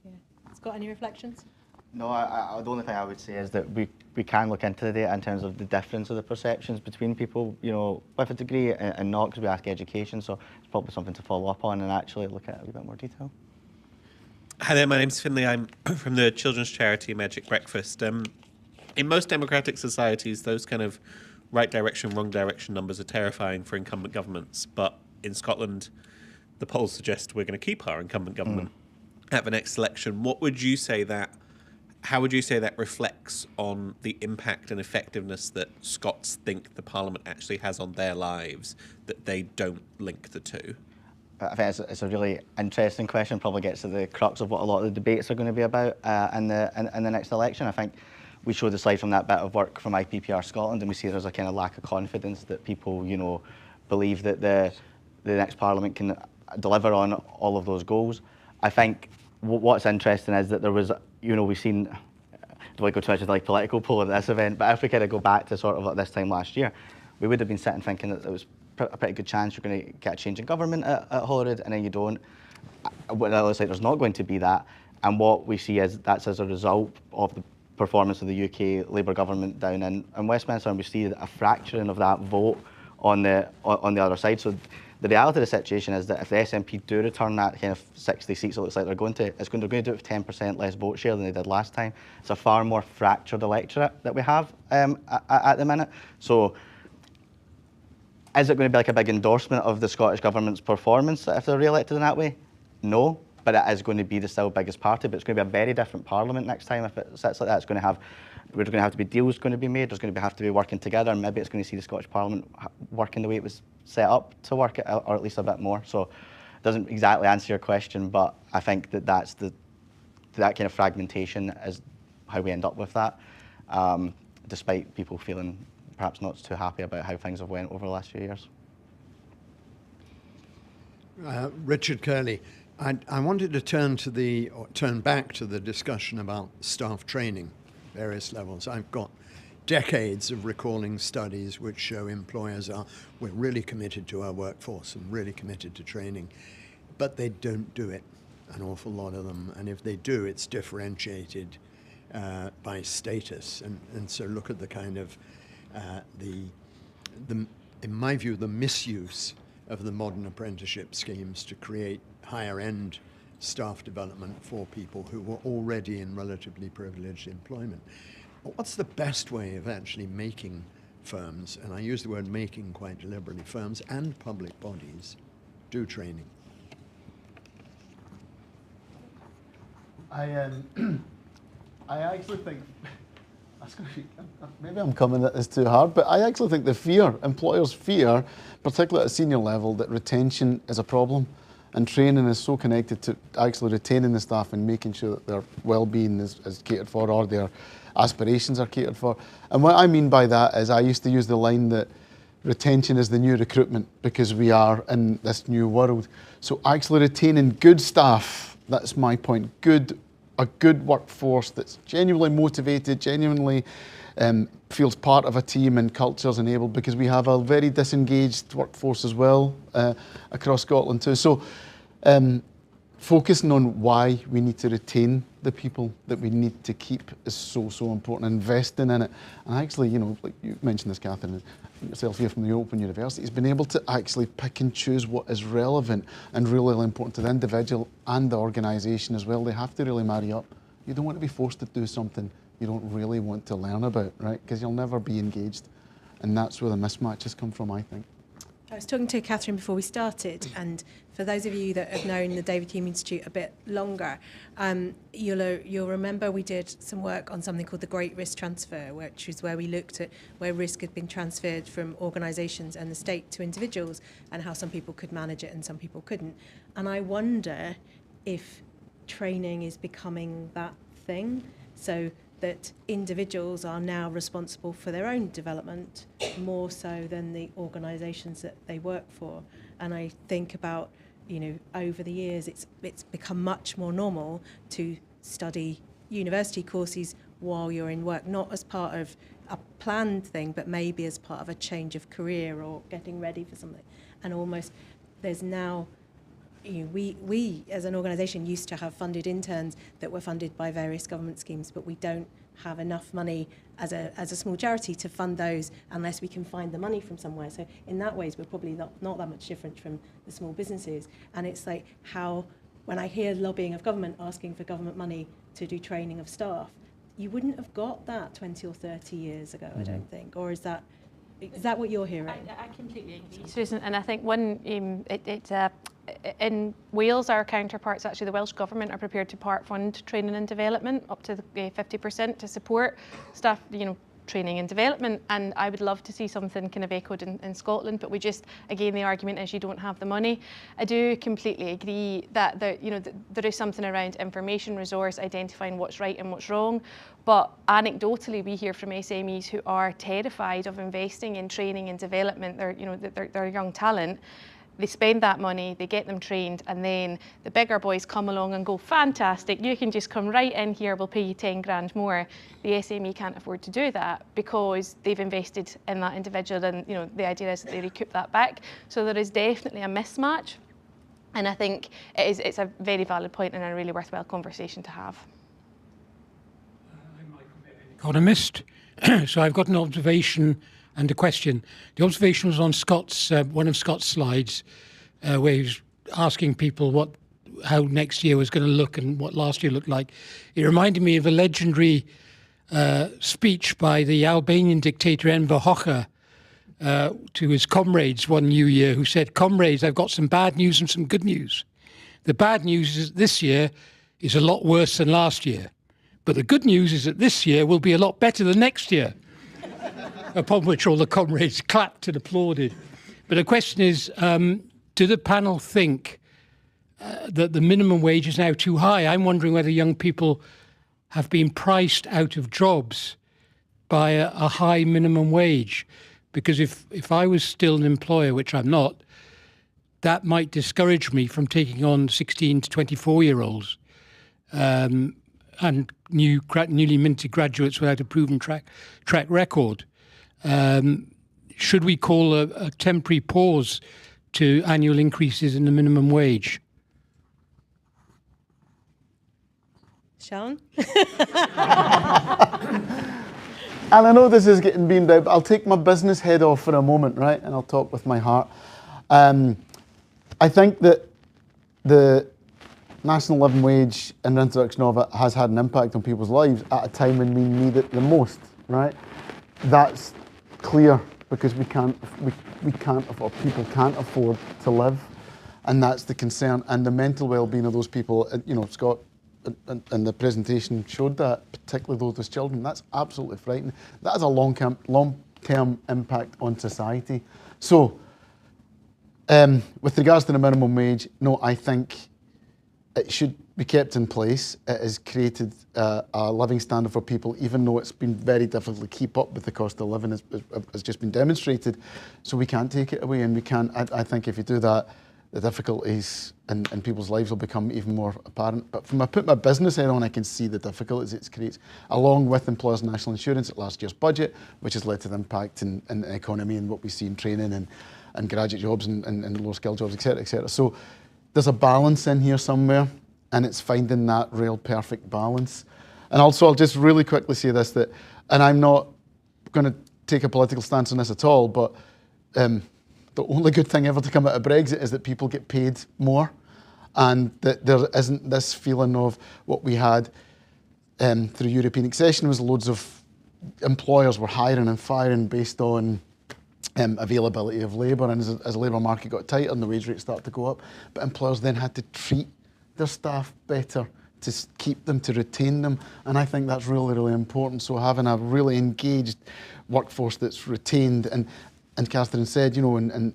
Yeah. Scott, any reflections? No, the only thing I would say is that we can look into the data in terms of the difference of the perceptions between people, with a degree and not, because we ask education, so it's probably something to follow up on and actually look at a wee bit more detail. Hi there, my name's Finlay. I'm from the children's charity Magic Breakfast. In most democratic societies, those kind of right direction, wrong direction numbers are terrifying for incumbent governments. But in Scotland, the polls suggest we're going to keep our incumbent government at the next election. How would you say that reflects on the impact and effectiveness that Scots think the Parliament actually has on their lives, that they don't link the two? I think it's a really interesting question, probably gets to the crux of what a lot of the debates are going to be about in the next election. I think we showed the slide from that bit of work from IPPR Scotland, and we see there's a kind of lack of confidence that people, believe that the next Parliament can deliver on all of those goals. I think what's interesting is that there was, we've seen, I don't want to go too much into political poll at this event, but if we kind of go back to sort of like this time last year, we would have been sitting thinking that it was a pretty good chance you're going to get a change in government at Holyrood, and then you don't. Well, it looks like there's not going to be that, and what we see is that's as a result of the performance of the UK Labour government down in Westminster, and we see a fracturing of that vote on the other side. So the reality of the situation is that if the SNP do return that kind of 60 seats, it looks like they're going to do it with 10% less vote share than they did last time. It's a far more fractured electorate that we have at the minute. So is it going to be like a big endorsement of the Scottish Government's performance if they're re-elected in that way? No, but it is going to be the still biggest party, but it's going to be a very different Parliament next time if it sits like that. We're going to have to be deals going to be made, there's going to have to be working together, and maybe it's going to see the Scottish Parliament working the way it was set up to work, or at least a bit more. So it doesn't exactly answer your question, but I think that that kind of fragmentation is how we end up with that, despite people feeling perhaps not too happy about how things have went over the last few years. Richard Curley, I wanted to turn back to the discussion about staff training, various levels. I've got decades of recalling studies which show employers we're really committed to our workforce and really committed to training, but they don't do it, an awful lot of them. And if they do, it's differentiated by status. And so look at the kind of, in my view, the misuse of the modern apprenticeship schemes to create higher end staff development for people who were already in relatively privileged employment. What's the best way of actually making firms, and I use the word making quite deliberately, firms and public bodies do training? I actually think, maybe I'm coming at this too hard, but I actually think employers fear, particularly at a senior level, that retention is a problem. And training is so connected to actually retaining the staff and making sure that their well-being is catered for, or their aspirations are catered for. And what I mean by that is, I used to use the line that retention is the new recruitment, because we are in this new world. So actually retaining good staff, that's my point, a good workforce that's genuinely motivated, genuinely feels part of a team, and culture's enabled, because we have a very disengaged workforce as well across Scotland too. So focusing on why we need to retain the people that we need to keep is so important. Investing in it. And actually, like you mentioned this, Catherine, yourself here from the Open University, has been able to actually pick and choose what is relevant and really important to the individual and the organisation as well. They have to really marry up. You don't want to be forced to do something you don't really want to learn about, right? Because you'll never be engaged. And that's where the mismatches come from, I think. I was talking to Catherine before we started, and for those of you that have known the David Hume Institute a bit longer, you'll remember we did some work on something called the Great Risk Transfer, which is where we looked at where risk had been transferred from organisations and the state to individuals, and how some people could manage it and some people couldn't. And I wonder if training is becoming that thing, so that individuals are now responsible for their own development more so than the organisations that they work for. And I think about, over the years, it's become much more normal to study university courses while you're in work, not as part of a planned thing, but maybe as part of a change of career or getting ready for something. And almost there's now, we as an organisation used to have funded interns that were funded by various government schemes, but we don't have enough money as a small charity to fund those unless we can find the money from somewhere. So in that ways, we're probably not that much different from the small businesses. And it's like how, when I hear lobbying of government asking for government money to do training of staff, you wouldn't have got that 20 or 30 years ago, I don't think. Or is that what you're hearing? I completely agree, Susan. And I think in Wales, our counterparts, actually the Welsh Government, are prepared to part fund training and development up to 50% to support staff, training and development. And I would love to see something kind of echoed in Scotland, but we just, again, the argument is you don't have the money. I do completely agree that there is something around information resource, identifying what's right and what's wrong. But anecdotally, we hear from SMEs who are terrified of investing in training and development. They're young talent. They spend that money, they get them trained, and then the bigger boys come along and go, fantastic, you can just come right in here, we'll pay you 10 grand more. The SME can't afford to do that because they've invested in that individual, and the idea is that they recoup that back. So there is definitely a mismatch. And I think it's a very valid point and a really worthwhile conversation to have. I'm economist, so I've got an observation and a question. The observation was on one of Scott's slides, where he was asking people how next year was going to look and what last year looked like. It reminded me of a legendary speech by the Albanian dictator Enver Hoxha to his comrades one New Year, who said, "Comrades, I've got some bad news and some good news. The bad news is this year is a lot worse than last year. But the good news is that this year will be a lot better than next year." Upon which all the comrades clapped and applauded. But the question is, do the panel think that the minimum wage is now too high? I'm wondering whether young people have been priced out of jobs by a high minimum wage. Because if I was still an employer, which I'm not, that might discourage me from taking on 16 to 24-year-olds and newly minted graduates without a proven track record. Should we call a temporary pause to annual increases in the minimum wage? Shan? And I know this is getting beamed out, but I'll take my business head off for a moment, right? And I'll talk with my heart. I think that the national living wage and the introduction of it has had an impact on people's lives at a time when we need it the most, right? That's clear because people can't afford to live, and that's the concern. And the mental well-being of those people, Scott and the presentation showed that, particularly those with children. That's absolutely frightening. That has a long-term impact on society. So, with regards to the minimum wage, no, I think it should be kept in place. It has created a living standard for people, even though it's been very difficult to keep up with the cost of living, has just been demonstrated. So we can't take it away, and we can't. I think if you do that, the difficulties in people's lives will become even more apparent. But from I put my business head on, I can see the difficulties it creates, along with employers' national insurance at last year's budget, which has led to the impact in the economy and what we see in training and graduate jobs and lower skill jobs, etc., etc. So there's a balance in here somewhere, and it's finding that real perfect balance. And also, I'll just really quickly say this, and I'm not going to take a political stance on this at all, but the only good thing ever to come out of Brexit is that people get paid more, and that there isn't this feeling of what we had through European accession was loads of employers were hiring and firing based on availability of labour, and as the labour market got tighter and the wage rates started to go up, but employers then had to treat their staff better to keep them, to retain them, and I think that's really, really important. So having a really engaged workforce that's retained, and Catherine said, in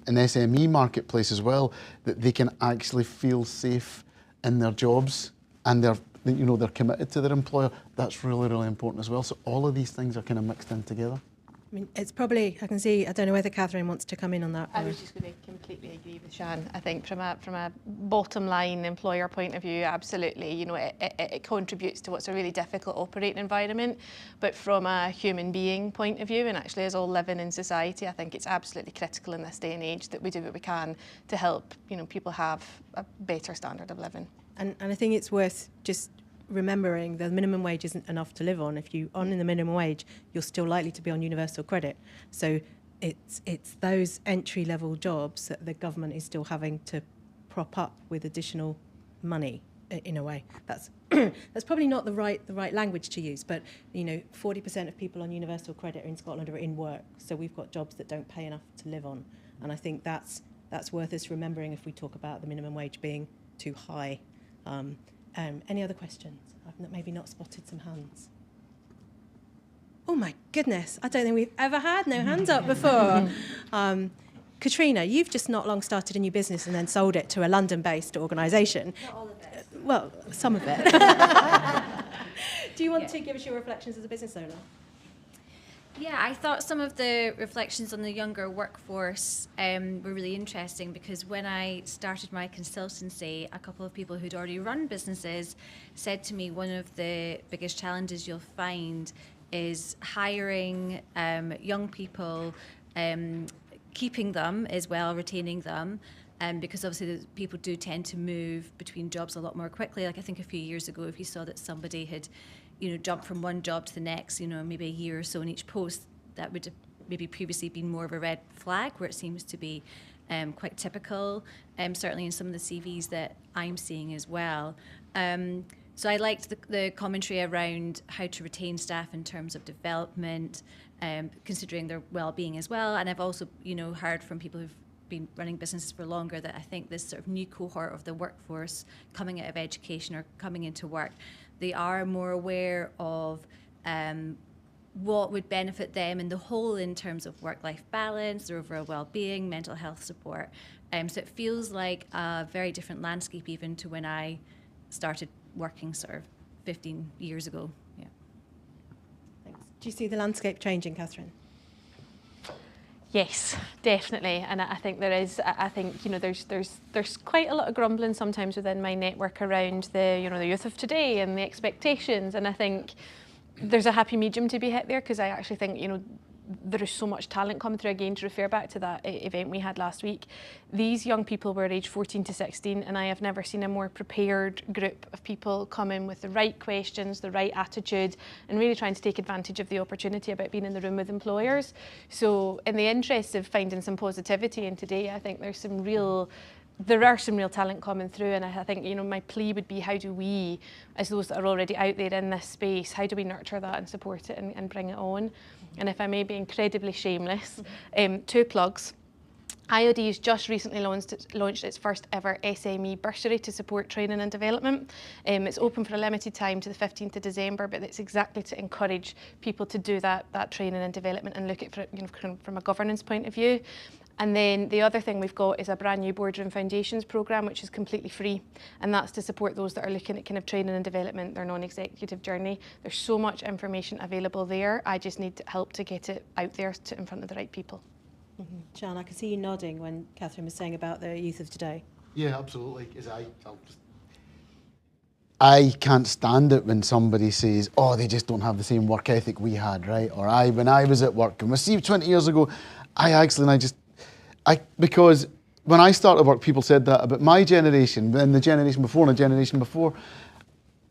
SME marketplace as well, that they can actually feel safe in their jobs and they're committed to their employer. That's really, really important as well. So all of these things are kind of mixed in together. I mean, it's probably, I don't know whether Catherine wants to come in on that. I was just going to completely agree with Shan. I think from a bottom line employer point of view, absolutely, it contributes to what's a really difficult operating environment. But from a human being point of view, and actually as all living in society, I think it's absolutely critical in this day and age that we do what we can to help, people have a better standard of living. And I think it's worth just remembering the minimum wage isn't enough to live on. If you're on the minimum wage, you're still likely to be on universal credit. So it's those entry-level jobs that the government is still having to prop up with additional money, in a way. That's probably not the right language to use, but 40% of people on universal credit in Scotland are in work, so we've got jobs that don't pay enough to live on. And I think that's worth us remembering if we talk about the minimum wage being too high. Any other questions? I've maybe not spotted some hands. Oh my goodness, I don't think we've ever had no hands up before. Katrina, you've just not long started a new business and then sold it to a London-based organisation. Not all of it. Well, some of it. Do you want to give us your reflections as a business owner? Yeah, I thought some of the reflections on the younger workforce were really interesting, because when I started my consultancy, a couple of people who'd already run businesses said to me one of the biggest challenges you'll find is hiring young people, keeping them as well, retaining them. Because obviously the people do tend to move between jobs a lot more quickly. Like I think a few years ago, if you saw that somebody had jumped from one job to the next, maybe a year or so in each post, that would have maybe previously been more of a red flag, where it seems to be quite typical, certainly in some of the CVs that I'm seeing as well. So I liked the commentary around how to retain staff in terms of development, considering their well-being as well. And I've also, heard from people who've been running businesses for longer that I think this sort of new cohort of the workforce coming out of education or coming into work, they are more aware of what would benefit them in the whole in terms of work-life balance, their overall well-being, mental health support. So it feels like a very different landscape even to when I started working sort of 15 years ago. Do you see the landscape changing, Catherine? Yes, definitely, and I think there is. I think there's quite a lot of grumbling sometimes within my network around the the youth of today and the expectations, and I think there's a happy medium to be hit there, because I actually think there is so much talent coming through. Again, to refer back to that event we had last week, these young people were aged 14 to 16, and I have never seen a more prepared group of people come in with the right questions, the right attitude, and really trying to take advantage of the opportunity about being in the room with employers. So in the interest of finding some positivity in today, I think there are some real talent coming through, and I think my plea would be, how do we, as those that are already out there in this space, how do we nurture that and support it and bring it on? And if I may be incredibly shameless, 2 plugs. IOD has just recently launched its first ever SME bursary to support training and development. It's open for a limited time to the 15th of December, but it's exactly to encourage people to do that training and development and look at it from a governance point of view. And then the other thing we've got is a brand new Boardroom Foundations programme, which is completely free. And that's to support those that are looking at kind of training and development, their non-executive journey. There's so much information available there. I just need help to get it out there in front of the right people. Mm-hmm. Shan, I can see you nodding when Catherine was saying about the youth of today. Yeah, absolutely. I can't stand it when somebody says, oh, they just don't have the same work ethic we had, right? Or when I was at work, and we see 20 years ago, because when I started work, people said that about my generation, and the generation before, and the generation before.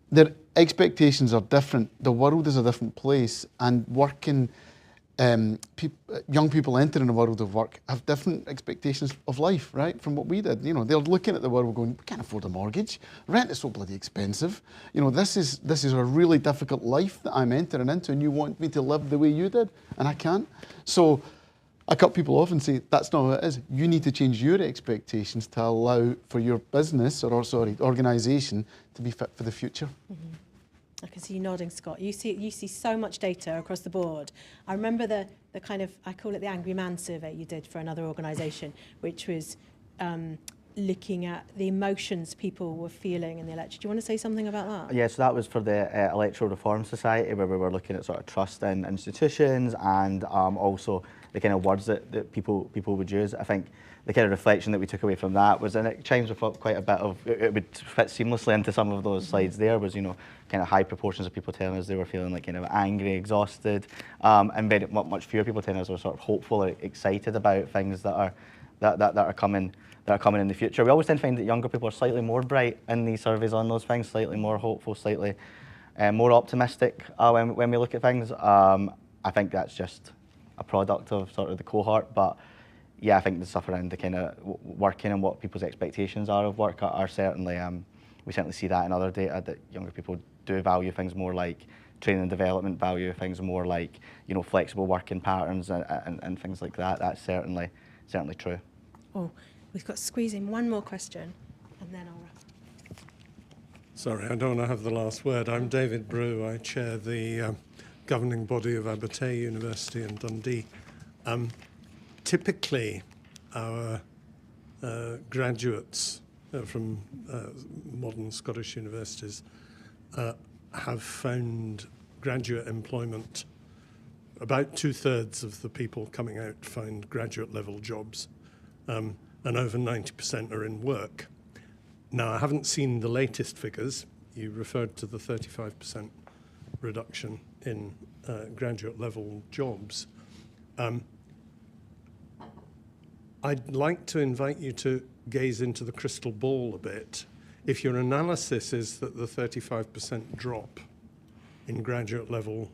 Their expectations are different. The world is a different place, and young people entering the world of work have different expectations of life, right, from what we did. They're looking at the world going, we can't afford a mortgage. Rent is so bloody expensive. This is a really difficult life that I'm entering into, and you want me to live the way you did, and I can't. So I cut people off and say, that's not how it is. You need to change your expectations to allow for your business, organisation to be fit for the future. Mm-hmm. I can see you nodding, Scott. You see so much data across the board. I remember the kind of, I call it the Angry Man survey you did for another organisation, which was looking at the emotions people were feeling in the election. Do you want to say something about that? Yeah, so that was for the Electoral Reform Society, where we were looking at sort of trust in institutions and also the kind of words that people would use. I think the kind of reflection that we took away from that was, and it chimes with quite a bit of, it would fit seamlessly into some of those slides there, was, kind of high proportions of people telling us they were feeling like kind of angry, exhausted, and very much fewer people telling us they were sort of hopeful or excited about things that are coming in the future. We always tend to find that younger people are slightly more bright in these surveys on those things, slightly more hopeful, slightly more optimistic when we look at things. I think that's just a product of sort of the cohort, but yeah, I think the stuff around the kind of working and what people's expectations are of work are certainly, we certainly see that in other data, that younger people do value things more like training and development, value things more like, flexible working patterns and things like that. That's certainly true. Oh, we've got to squeeze in one more question, and then I'll wrap. Sorry, I don't want to have the last word. I'm David Brew. I chair the governing body of Abertay University in Dundee. Typically, our graduates from modern Scottish universities have found graduate employment. About 2/3 of the people coming out find graduate level jobs, and over 90% are in work. Now, I haven't seen the latest figures. You referred to the 35% reduction in graduate level jobs. I'd like to invite you to gaze into the crystal ball a bit. If your analysis is that the 35% drop in graduate level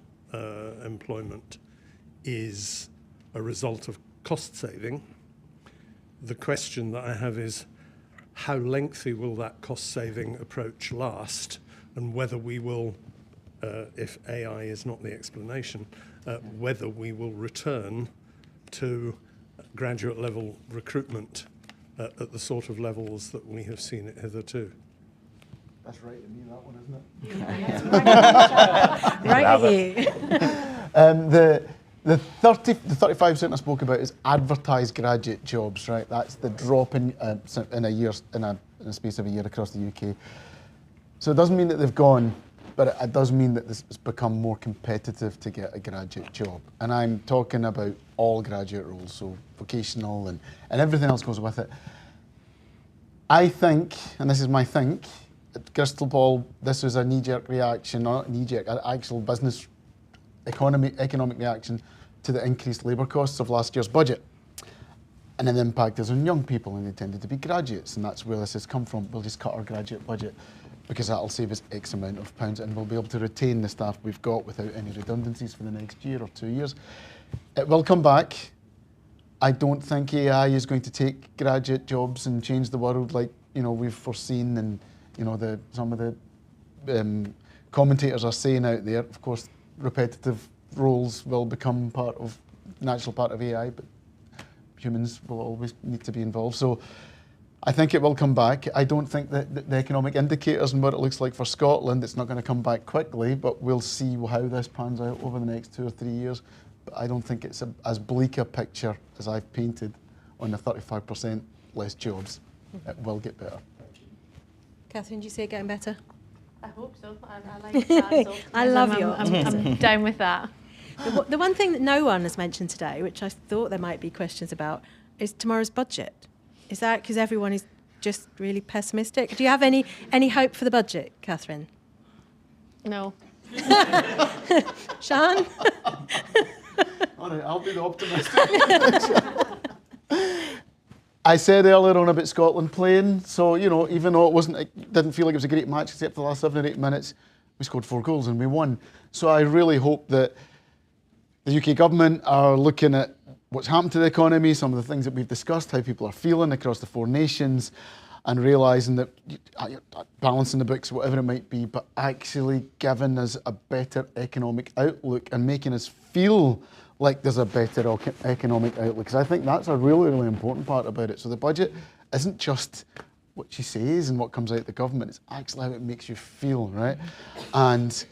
employment is a result of cost saving, the question that I have is, how lengthy will that cost saving approach last, and whether we will, if AI is not the explanation, whether we will return to graduate level recruitment at the sort of levels that we have seen it hitherto. That's right at me, that one, isn't it? Right at you. The 35% I spoke about is advertised graduate jobs, right? That's the drop in a space of a year across the UK. So it doesn't mean that they've gone but it does mean that this has become more competitive to get a graduate job. And I'm talking about all graduate roles, so vocational and everything else goes with it. I think, and this is my think, crystal ball, this was a knee-jerk reaction, not knee-jerk, an actual business economic reaction to the increased labour costs of last year's budget. And then the impact is on young people, and they tended to be graduates, and that's where this has come from. We'll just cut our graduate budget because that'll save us X amount of pounds, and we'll be able to retain the staff we've got without any redundancies for the next year or 2 years. It will come back. I don't think AI is going to take graduate jobs and change the world like we've foreseen, and some of the commentators are saying out there. Of course, repetitive roles will become natural part of AI, but humans will always need to be involved. So I think it will come back. I don't think that the economic indicators and what it looks like for Scotland, it's not going to come back quickly, but we'll see how this pans out over the next 2 or 3 years. But I don't think it's as bleak a picture as I've painted on the 35% less jobs. It will get better. Catherine, do you see it getting better? I hope so. I like that. I love your I'm down with that. The one thing that no one has mentioned today, which I thought there might be questions about, is tomorrow's budget. Is that because everyone is just really pessimistic? Do you have any hope for the budget, Catherine? No. Shan? All right, I'll be the optimist. I said earlier on about Scotland playing, so even though it didn't feel like it was a great match except for the last 7 or 8 minutes, we scored 4 goals and we won. So I really hope that the UK government are looking at what's happened to the economy, some of the things that we've discussed, how people are feeling across the 4 nations, and realising that balancing the books, whatever it might be, but actually giving us a better economic outlook and making us feel like there's a better economic outlook. Because I think that's a really, really important part about it. So the budget isn't just what she says and what comes out of the government, it's actually how it makes you feel, right? And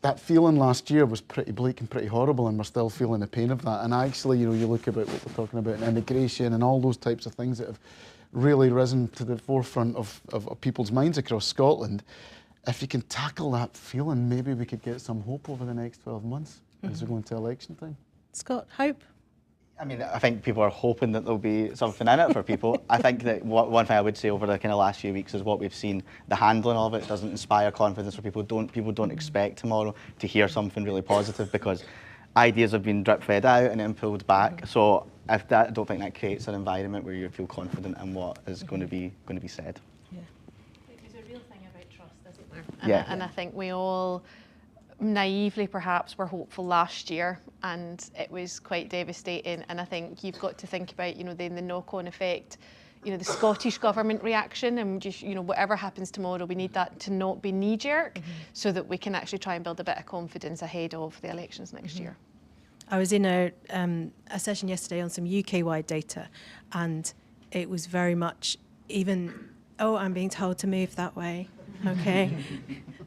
that feeling last year was pretty bleak and pretty horrible, and we're still feeling the pain of that. And actually, you look about what we're talking about in immigration and all those types of things that have really risen to the forefront of people's minds across Scotland. If you can tackle that feeling, maybe we could get some hope over the next 12 months as we go into election time. Scott, hope? I mean, I think people are hoping that there'll be something in it for people. I think that one thing I would say over the kind of last few weeks is what we've seen, the handling of it doesn't inspire confidence for people. People don't expect tomorrow to hear something really positive because ideas have been drip fed out and then pulled back. So I don't think that creates an environment where you feel confident in what is going to be said. Yeah. There's a real thing about trust, isn't there? And I think we all naively perhaps were hopeful last year, and it was quite devastating. And I think you've got to think about the knock-on effect, the Scottish government reaction, and just whatever happens tomorrow, we need that to not be knee-jerk, so that we can actually try and build a bit of confidence ahead of the elections next year. I was in a session yesterday on some UK-wide data, and it was very much I'm being told to move that way. Okay.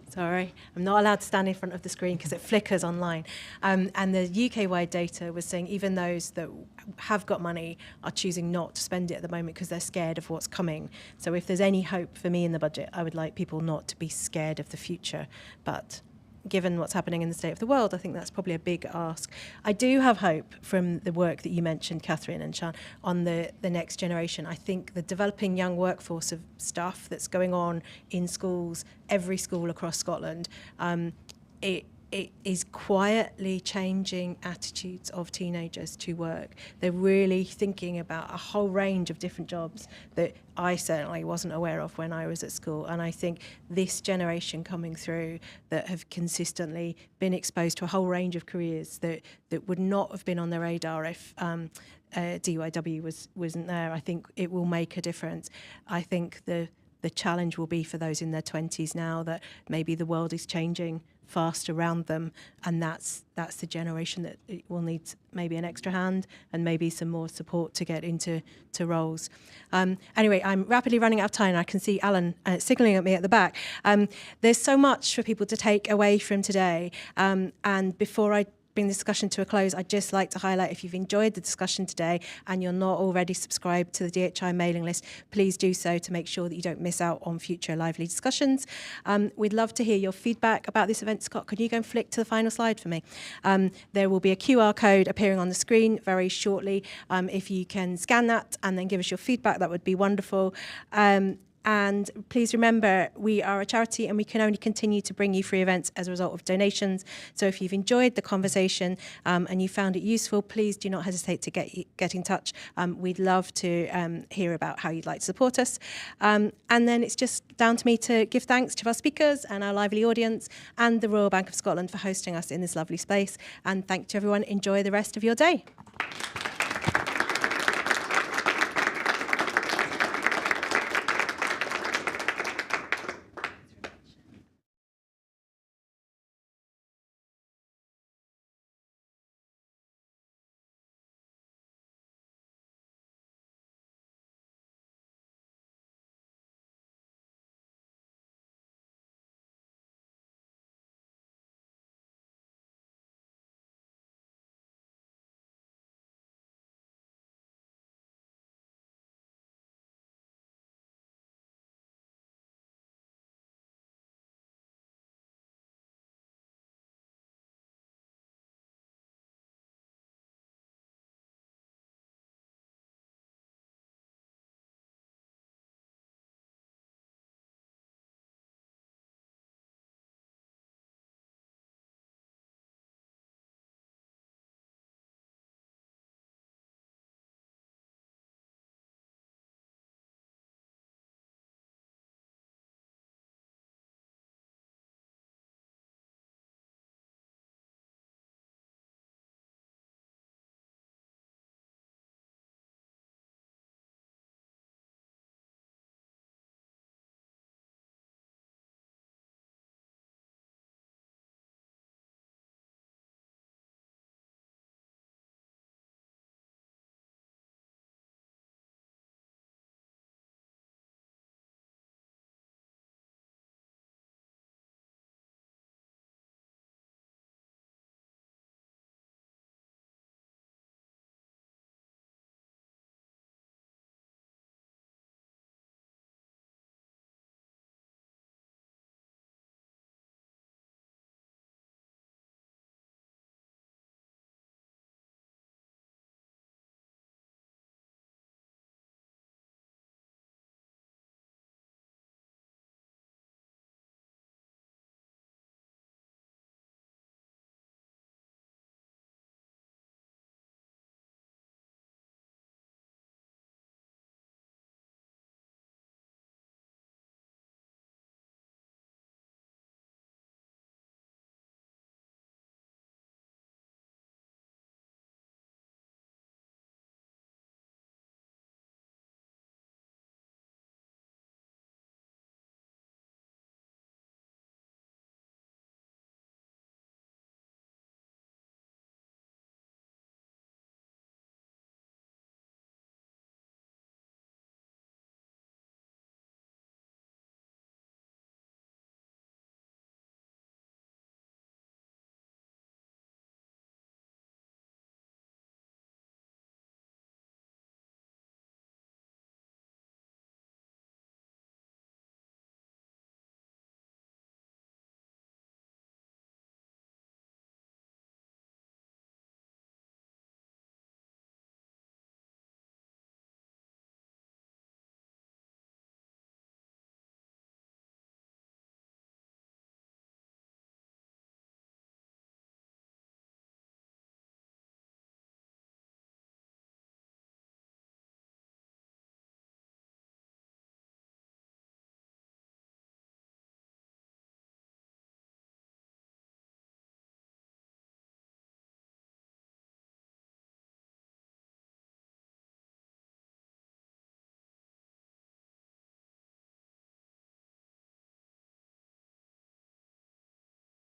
Sorry, I'm not allowed to stand in front of the screen because it flickers online. And the UK-wide data was saying even those that have got money are choosing not to spend it at the moment because they're scared of what's coming. So if there's any hope for me in the budget, I would like people not to be scared of the future. But given what's happening in the state of the world, I think that's probably a big ask. I do have hope from the work that you mentioned, Catherine and Shan, on the next generation. I think the developing young workforce of stuff that's going on in schools, every school across Scotland, it is quietly changing attitudes of teenagers to work. They're really thinking about a whole range of different jobs that I certainly wasn't aware of when I was at school. And I think this generation coming through that have consistently been exposed to a whole range of careers that would not have been on their radar if DYW wasn't there, I think it will make a difference. I think the challenge will be for those in their 20s now that maybe the world is changing fast around them, and that's the generation that will need maybe an extra hand and maybe some more support to get into roles. Anyway, I'm rapidly running out of time. I can see Alan signalling at me at the back. There's so much for people to take away from today, and before I bring the discussion to a close, I'd just like to highlight, if you've enjoyed the discussion today and you're not already subscribed to the DHI mailing list, please do so to make sure that you don't miss out on future lively discussions. We'd love to hear your feedback about this event. Scott, could you go and flick to the final slide for me? There will be a QR code appearing on the screen very shortly. If you can scan that and then give us your feedback, that would be wonderful. And please remember, we are a charity and we can only continue to bring you free events as a result of donations. So if you've enjoyed the conversation and you found it useful, please do not hesitate to get in touch. We'd love to hear about how you'd like to support us. And then it's just down to me to give thanks to our speakers and our lively audience and the Royal Bank of Scotland for hosting us in this lovely space. And thank you to everyone. Enjoy the rest of your day.